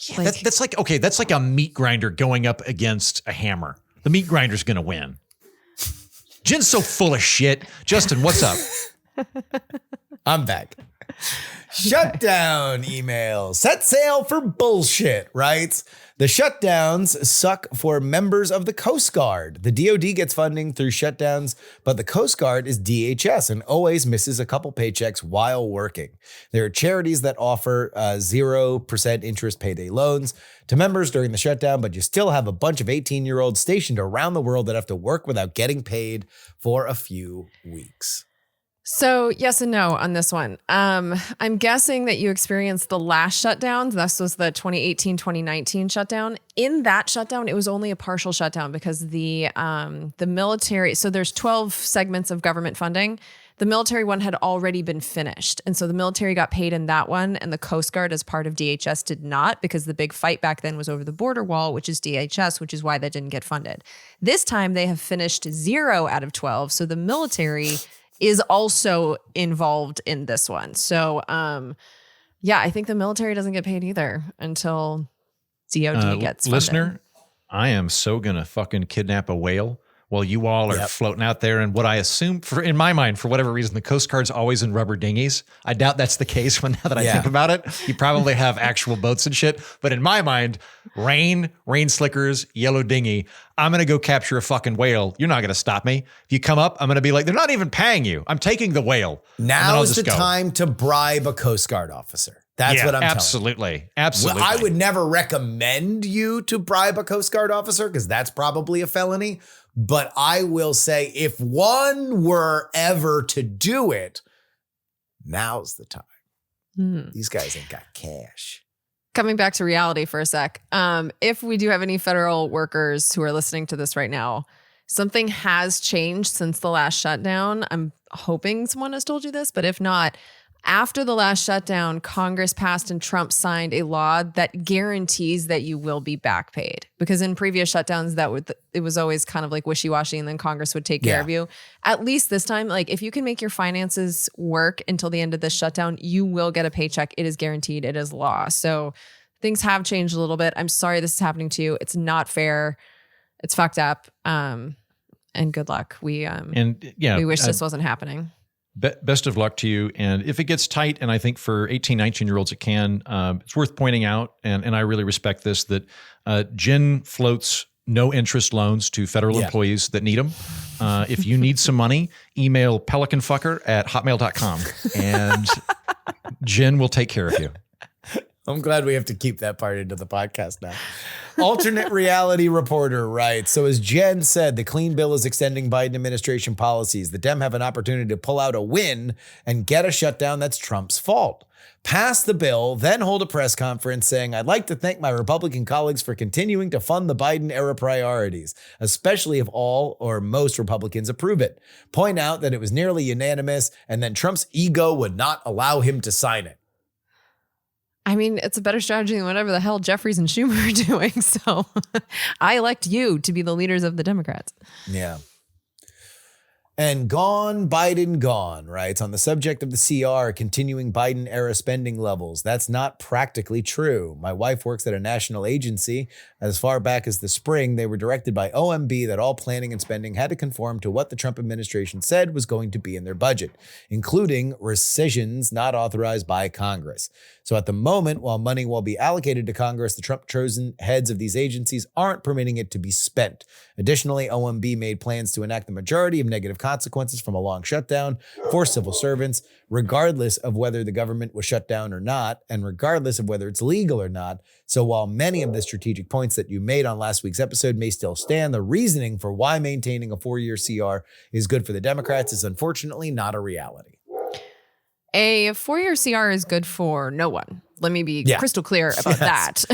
Yeah, that's like a meat grinder going up against a hammer. The meat grinder's going to win. Jen's so full of shit. Justin, what's up? I'm back. Shutdown email. Set sail for bullshit, writes. The shutdowns suck for members of the Coast Guard. The DoD gets funding through shutdowns, but the Coast Guard is DHS and always misses a couple paychecks while working. There are charities that offer 0% interest payday loans to members during the shutdown, but you still have a bunch of 18-year-olds stationed around the world that have to work without getting paid for a few weeks. So yes and no on this one. I'm guessing that you experienced the last shutdown. This was the 2018-2019 shutdown. In that shutdown, it was only a partial shutdown because the military, so there's 12 segments of government funding. The military one had already been finished. And so the military got paid in that one, and the Coast Guard as part of DHS did not, because the big fight back then was over the border wall, which is DHS, which is why that didn't get funded. This time they have finished 0 out of 12. So the military is also involved in this one. So, I think the military doesn't get paid either until DOD gets funded. Listener, I am so going to fucking kidnap a whale while you all are floating out there. And what I assume, in my mind, for whatever reason, the Coast Guard's always in rubber dinghies. I doubt that's the case now that I think about it. You probably have actual boats and shit. But in my mind, rain slickers, yellow dinghy, I'm going to go capture a fucking whale. You're not going to stop me. If you come up, I'm going to be like, they're not even paying you. I'm taking the whale. Now is the time to bribe a Coast Guard officer. That's what I'm telling you. Absolutely. I would never recommend you to bribe a Coast Guard officer because that's probably a felony. But I will say if one were ever to do it, now's the time. These guys ain't got cash. Coming back to reality for a sec. If we do have any federal workers who are listening to this right now, something has changed since the last shutdown. I'm hoping someone has told you this, but if not, after the last shutdown, Congress passed and Trump signed a law that guarantees that you will be back paid. Because in previous shutdowns, it was always kind of like wishy-washy, and then Congress would take care of you. At least this time, like if you can make your finances work until the end of this shutdown, you will get a paycheck. It is guaranteed. It is law. So things have changed a little bit. I'm sorry this is happening to you. It's not fair. It's fucked up. And good luck. We wish this wasn't happening. Best of luck to you. And if it gets tight, and I think for 18, 19-year-olds it can, it's worth pointing out, and I really respect this, that Jen floats no interest loans to federal employees that need them. If you need some money, email pelicanfucker@hotmail.com, and Jen will take care of you. I'm glad we have to keep that part into the podcast now. Alternate reality reporter writes, so as Jen said, the clean bill is extending Biden administration policies. The Dem have an opportunity to pull out a win and get a shutdown that's Trump's fault. Pass the bill, then hold a press conference saying, I'd like to thank my Republican colleagues for continuing to fund the Biden era priorities, especially if all or most Republicans approve it. Point out that it was nearly unanimous, and then Trump's ego would not allow him to sign it. I mean, it's a better strategy than whatever the hell Jeffries and Schumer are doing. So I elect you to be the leaders of the Democrats. Yeah. And gone, Biden gone, writes, on the subject of the CR, continuing Biden era spending levels. That's not practically true. My wife works at a national agency. As far back as the spring, they were directed by OMB that all planning and spending had to conform to what the Trump administration said was going to be in their budget, including rescissions not authorized by Congress. So at the moment, while money will be allocated to Congress, the Trump-chosen heads of these agencies aren't permitting it to be spent. Additionally, OMB made plans to enact the majority of negative consequences from a long shutdown for civil servants, regardless of whether the government was shut down or not, and regardless of whether it's legal or not. So while many of the strategic points that you made on last week's episode may still stand, the reasoning for why maintaining a 4-year CR is good for the Democrats is unfortunately not a reality. A 4-year CR is good for no one. Let me be crystal clear about that.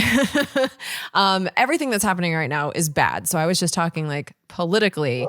Everything that's happening right now is bad. So I was just talking like politically.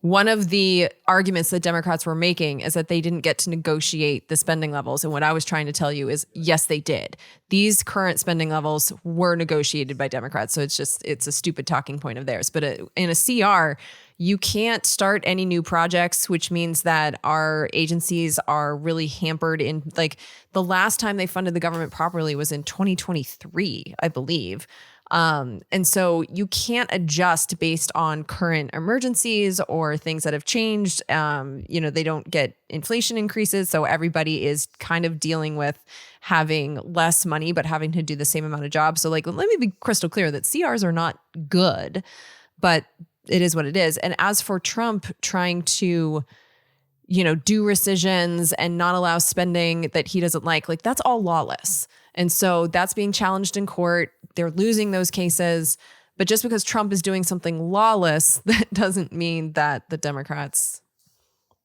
One of the arguments that Democrats were making is that they didn't get to negotiate the spending levels. And what I was trying to tell you is, yes, they did. These current spending levels were negotiated by Democrats. So it's a stupid talking point of theirs. But in a CR, you can't start any new projects, which means that our agencies are really hampered in, like, the last time they funded the government properly was in 2023, I believe. And so you can't adjust based on current emergencies or things that have changed. They don't get inflation increases. So everybody is kind of dealing with having less money, but having to do the same amount of jobs. So like, let me be crystal clear that CRs are not good, but it is what it is. And as for Trump trying to, do rescissions and not allow spending that he doesn't like that's all lawless. And so that's being challenged in court. They're losing those cases. But just because Trump is doing something lawless, that doesn't mean that the Democrats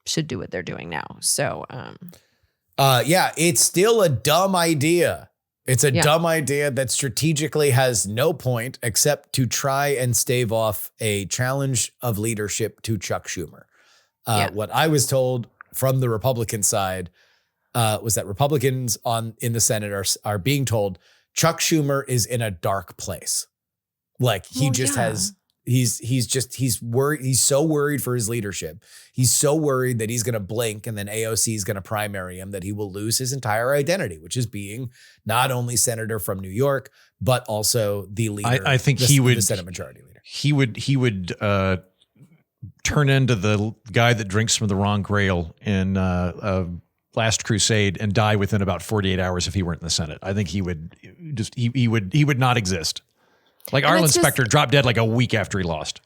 should do what they're doing now. So, it's still a dumb idea. It's a dumb idea that strategically has no point except to try and stave off a challenge of leadership to Chuck Schumer. What I was told from the Republican side was that Republicans in the Senate are being told Chuck Schumer is in a dark place. Like he's worried. He's so worried for his leadership. He's so worried that he's going to blink and then AOC is going to primary him that he will lose his entire identity, which is being not only senator from New York, but also the leader. I think the Senate Majority Leader. He would turn into the guy that drinks from the wrong grail in Last Crusade and die within about 48 hours if he weren't in the Senate. I think he would not exist. Like Arlen Specter dropped dead like a week after he lost.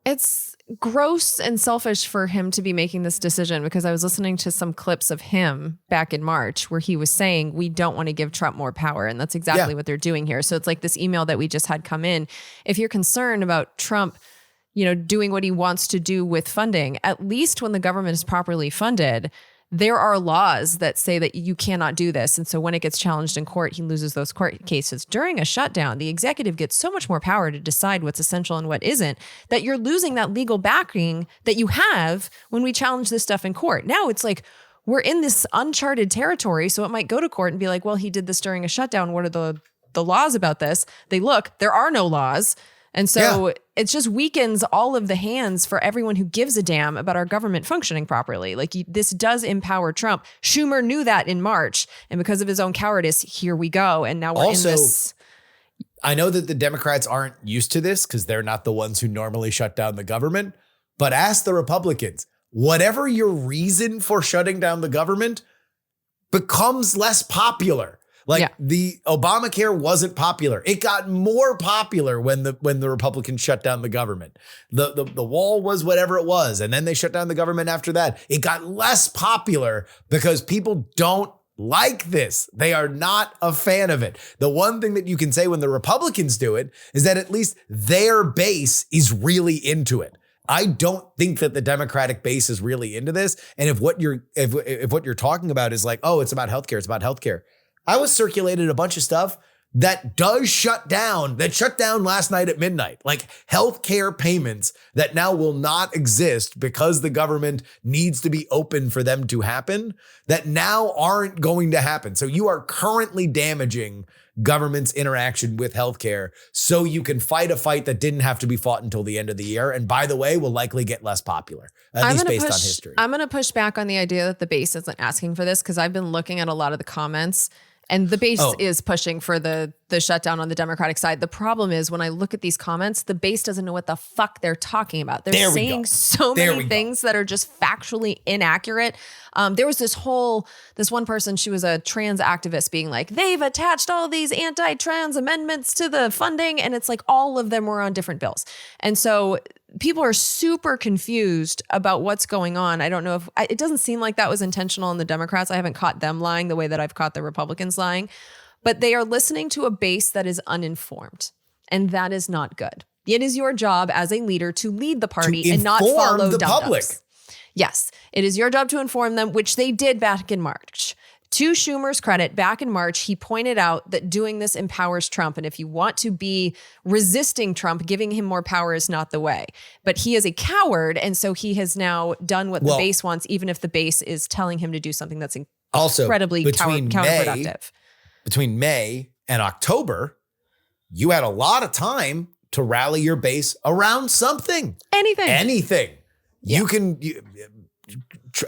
It's gross and selfish for him to be making this decision, because I was listening to some clips of him back in March where he was saying, we don't want to give Trump more power. And that's exactly what they're doing here. So it's like this email that we just had come in. If you're concerned about Trump, doing what he wants to do with funding, at least when the government is properly funded, there are laws that say that you cannot do this. And so when it gets challenged in court, he loses those court cases. During a shutdown, the executive gets so much more power to decide what's essential and what isn't, that you're losing that legal backing that you have when we challenge this stuff in court. Now it's like we're in this uncharted territory. So it might go to court and be like, well, he did this during a shutdown. What are the laws about this? They look, there are no laws. And so it just weakens all of the hands for everyone who gives a damn about our government functioning properly. Like, this does empower Trump. Schumer knew that in March. And because of his own cowardice, here we go. And now we're in this. I know that the Democrats aren't used to this because they're not the ones who normally shut down the government. But ask the Republicans, whatever your reason for shutting down the government becomes less popular. Like the Obamacare wasn't popular. It got more popular when the Republicans shut down the government. The wall was whatever it was, and then they shut down the government after that. It got less popular because people don't like this. They are not a fan of it. The one thing that you can say when the Republicans do it is that at least their base is really into it. I don't think that the Democratic base is really into this. And if what you're talking about is like, oh, it's about healthcare, it's about healthcare. I was circulated a bunch of stuff that shut down last night at midnight, like healthcare payments that now will not exist because the government needs to be open for them to happen, that now aren't going to happen. So you are currently damaging government's interaction with healthcare so you can fight a fight that didn't have to be fought until the end of the year. And by the way, will likely get less popular, at least based on history. I'm going to push back on the idea that the base isn't asking for this, because I've been looking at a lot of the comments. And the base is pushing for the shutdown on the Democratic side. The problem is when I look at these comments, the base doesn't know what the fuck they're talking about. They're saying so many things that are just factually inaccurate. There was this one person, she was a trans activist, being like, they've attached all these anti-trans amendments to the funding. And it's like all of them were on different bills. And so people are super confused about what's going on. I don't know if it doesn't seem like that was intentional on the Democrats. I haven't caught them lying the way that I've caught the Republicans lying, but they are listening to a base that is uninformed, and that is not good. It is your job as a leader to lead the party and not follow the public. Yes, it is your job to inform them, which they did back in March. To Schumer's credit, back in March, he pointed out that doing this empowers Trump. And if you want to be resisting Trump, giving him more power is not the way. But he is a coward. And so he has now done what the base wants, even if the base is telling him to do something that's incredibly counterproductive. Between May and October, you had a lot of time to rally your base around something. Anything. Yeah. You can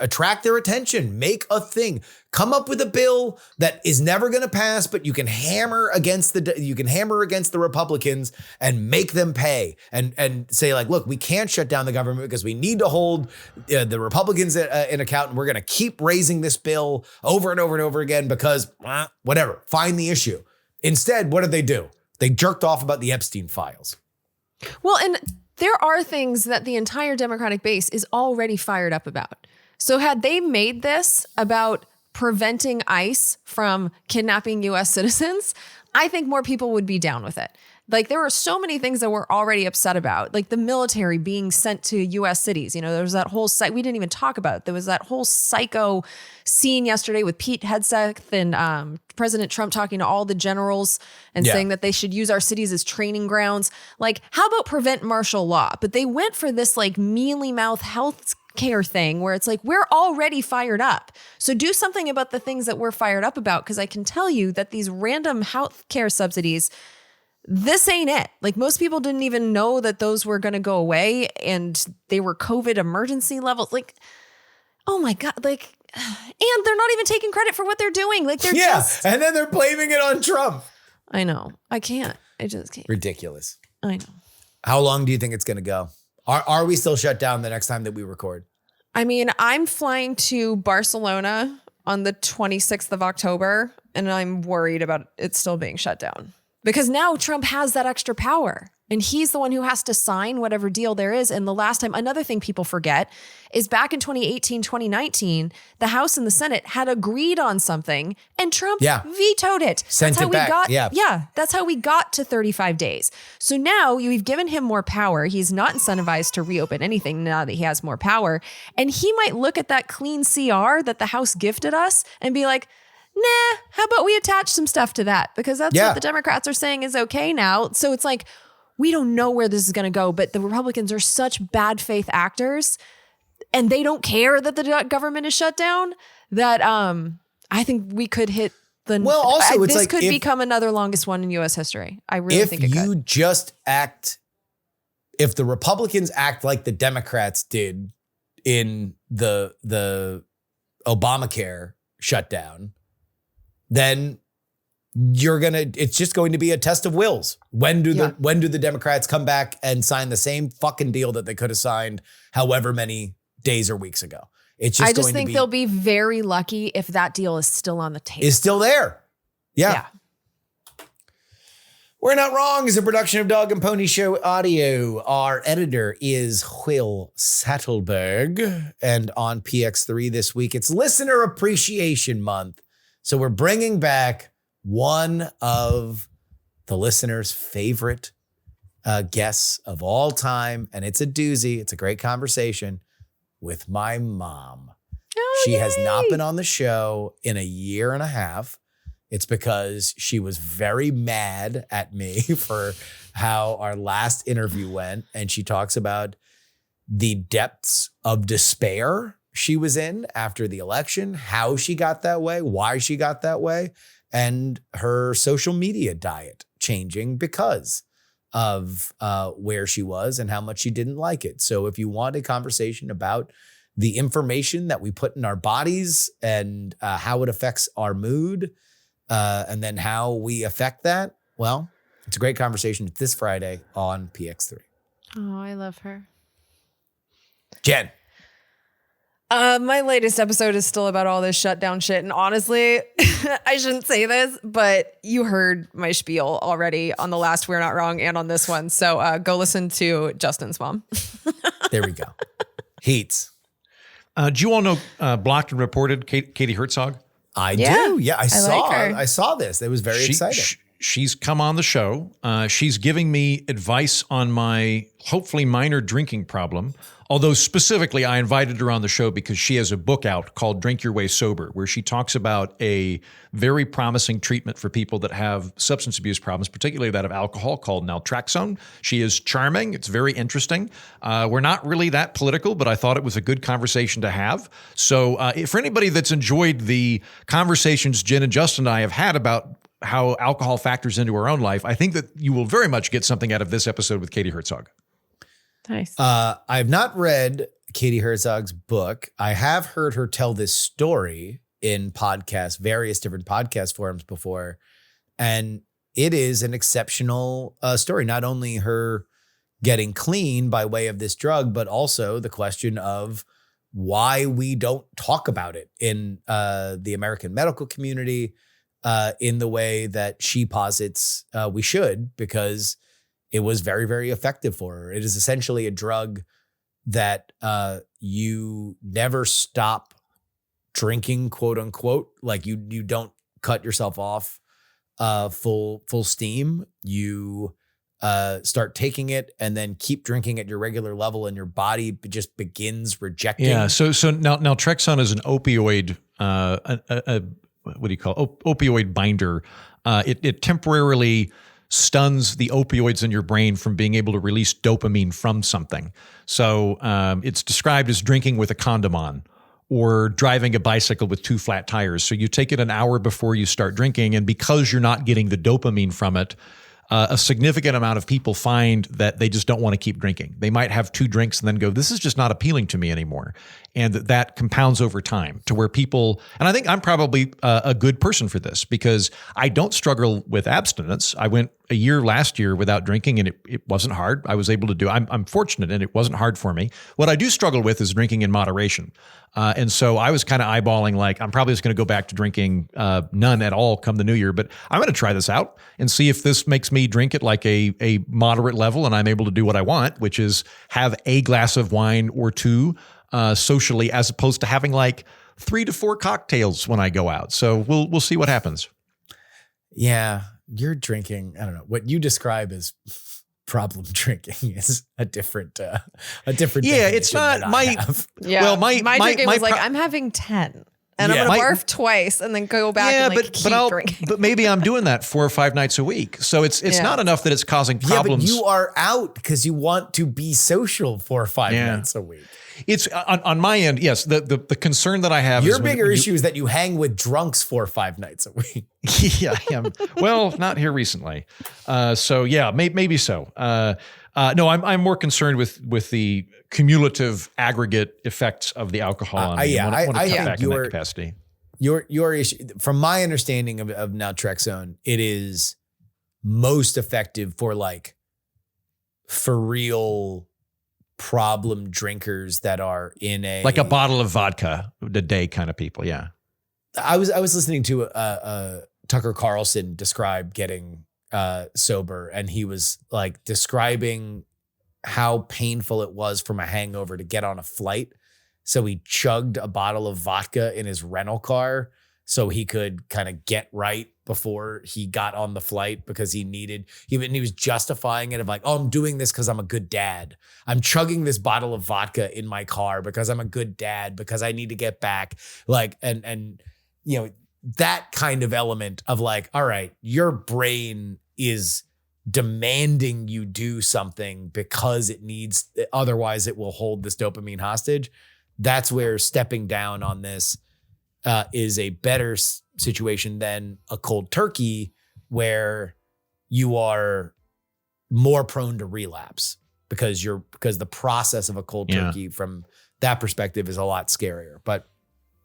attract their attention, make a thing, come up with a bill that is never going to pass, but you can hammer against the Republicans and make them pay and say like, look, we can't shut down the government because we need to hold the Republicans in account. And we're going to keep raising this bill over and over and over again because whatever, find the issue. Instead, what did they do? They jerked off about the Epstein files. Well, and there are things that the entire Democratic base is already fired up about. So had they made this about preventing ICE from kidnapping U.S. citizens, I think more people would be down with it. Like there were so many things that we're already upset about, like the military being sent to U.S. cities. You know, there was that whole we didn't even talk about it. There was that whole psycho scene yesterday with Pete Hegseth and President Trump talking to all the generals and saying that they should use our cities as training grounds. Like, how about prevent martial law? But they went for this like mealy mouth health care thing where it's like, we're already fired up. So do something about the things that we're fired up about. Because I can tell you that these random health care subsidies, this ain't it. Like most people didn't even know that those were going to go away and they were COVID emergency levels. Like, oh my God. Like, and they're not even taking credit for what they're doing. Like they're just. And then they're blaming it on Trump. I know. I can't. I just can't. Ridiculous. I know. How long do you think it's going to go? Are we still shut down the next time that we record? I mean, I'm flying to Barcelona on the 26th of October, and I'm worried about it still being shut down. Because now Trump has that extra power and he's the one who has to sign whatever deal there is. And the last time, another thing people forget is back in 2018, 2019, the House and the Senate had agreed on something and Trump vetoed it. Sent it back. That's how we got to 35 days. So now we've given him more power. He's not incentivized to reopen anything now that he has more power. And he might look at that clean CR that the House gifted us and be like, nah, how about we attach some stuff to that? Because that's what the Democrats are saying is okay now. So it's like, we don't know where this is going to go, but the Republicans are such bad faith actors and they don't care that the government is shut down that I think we could hit the... Well, also, it's this like... could become another longest one in U.S. history. I really think it could. If you just act... If the Republicans act like the Democrats did in the Obamacare shutdown, then it's just going to be a test of wills. When do the Democrats come back and sign the same fucking deal that they could have signed however many days or weeks ago. It's just I just think they'll be very lucky if that deal is still on the table. Is still there. Yeah. We're Not Wrong is a production of Dog and Pony Show Audio. Our editor is Will Sattelberg. And on PX3 this week, it's Listener Appreciation Month. So we're bringing back one of the listeners' favorite guests of all time. And it's a doozy. It's a great conversation with my mom. Oh, she yay. has not been on the show in a year and a half. It's because she was very mad at me for how our last interview went. And she talks about the depths of despair she was in after the election, how she got that way, why she got that way, and her social media diet changing because of where she was and how much she didn't like it. So if you want a conversation about the information that we put in our bodies and how it affects our mood, and then how we affect that, well, it's a great conversation this Friday on PX3. Oh, I love her. Jen. My latest episode is still about all this shutdown shit. And honestly, I shouldn't say this, but you heard my spiel already on the last We're Not Wrong and on this one. So go listen to Justin's mom. There we go. Heats. Do you all know Blocked and Reported, Katie Herzog? I do. Yeah, I like saw this. It was very exciting. She's come on the show. She's giving me advice on my hopefully minor drinking problem. Although specifically, I invited her on the show because she has a book out called Drink Your Way Sober, where she talks about a very promising treatment for people that have substance abuse problems, particularly that of alcohol, called naltrexone. She is charming. It's very interesting. We're not really that political, but I thought it was a good conversation to have. So for anybody that's enjoyed the conversations Jen and Justin and I have had about how alcohol factors into our own life, I think that you will very much get something out of this episode with Katie Herzog. Nice. I've not read Katie Herzog's book. I have heard her tell this story in various different podcast forums before. And it is an exceptional story. Not only her getting clean by way of this drug, but also the question of why we don't talk about it in the American medical community in the way that she posits we should, because it was very, very effective for her. It is essentially a drug that you never stop drinking, quote unquote. Like you don't cut yourself off full steam. You start taking it and then keep drinking at your regular level, and your body just begins rejecting. Yeah. So naltrexone is an opioid. What do you call it? Opioid binder. It temporarily stuns the opioids in your brain from being able to release dopamine from something. So it's described as drinking with a condom on, or driving a bicycle with 2 flat tires. So you take it an hour before you start drinking, and because you're not getting the dopamine from it, a significant amount of people find that they just don't want to keep drinking. They might have 2 drinks and then go, this is just not appealing to me anymore. And that compounds over time to where people, and I think I'm probably a good person for this because I don't struggle with abstinence. I went a year last year without drinking, and it wasn't hard. I was able to do, I'm fortunate, and it wasn't hard for me. What I do struggle with is drinking in moderation. And so I was kind of eyeballing, like, I'm probably just going to go back to drinking none at all come the new year, but I'm going to try this out and see if this makes me drink at like a moderate level, and I'm able to do what I want, which is have a glass of wine or 2 socially, as opposed to having like 3 to 4 cocktails when I go out. So we'll see what happens. Yeah. You're drinking, I don't know, what you describe as problem drinking is a different yeah, it's not my, yeah. Well, my drinking was like, I'm having 10 and I'm going to barf twice and then go back and like keep drinking. But maybe I'm doing that 4 or 5 nights a week. So it's not enough that it's causing problems. Yeah, but you are out because you want to be social 4 or 5 nights a week. It's on my end, yes. The concern that I have Your bigger issue is that you hang with drunks 4 or 5 nights a week. Yeah, I am. Well, not here recently. So yeah, maybe so. No, I'm more concerned with the cumulative aggregate effects of the alcohol on me. I want to cut back in that capacity. Your issue, from my understanding of naltrexone, it is most effective for real problem drinkers that are in like a bottle of vodka a day kind of people. Yeah. I was listening to Tucker Carlson describe getting sober, and he was like describing how painful it was from a hangover to get on a flight. So he chugged a bottle of vodka in his rental car so he could kind of get right before he got on the flight, because he was justifying it of like, oh, I'm doing this because I'm a good dad. I'm chugging this bottle of vodka in my car because I'm a good dad, because I need to get back. Like, and you know, that kind of element of like, all right, your brain is demanding you do something because it needs, otherwise it will hold this dopamine hostage. That's where stepping down on this is a better situation than a cold turkey, where you are more prone to relapse because the process of a cold turkey from that perspective is a lot scarier. But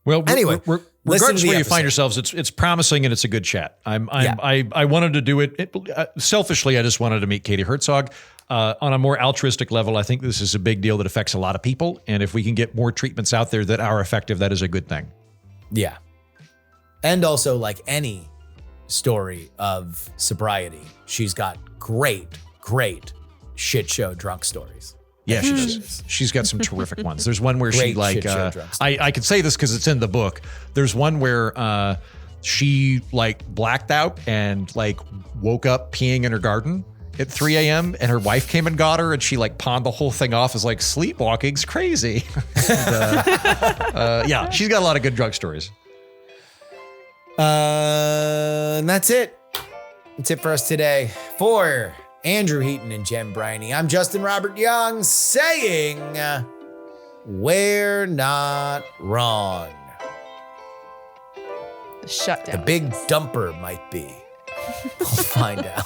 well, anyway, regardless of where you find yourselves, it's promising and it's a good chat. I wanted to do it selfishly. I just wanted to meet Katie Herzog. On a more altruistic level, I think this is a big deal that affects a lot of people. And if we can get more treatments out there that are effective, that is a good thing. Yeah. And also, like any story of sobriety, she's got great shit show drunk stories. Yeah, she does. She's got some terrific ones. There's one where she like, I could say this because it's in the book. There's one where she like blacked out and like woke up peeing in her garden at 3 a.m. and her wife came and got her, and she like pawned the whole thing off as like sleepwalking's crazy. Yeah, she's got a lot of good drug stories. And that's it. That's it for us today. For Andrew Heaton and Jen Briney, I'm Justin Robert Young saying, we're not wrong. Shutdown. The big dumper might be. We'll find out.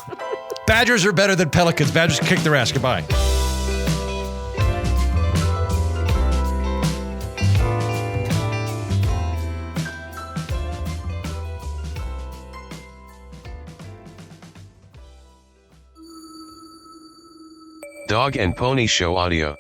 Badgers are better than Pelicans. Badgers kick their ass. Goodbye. Dog and Pony Show audio.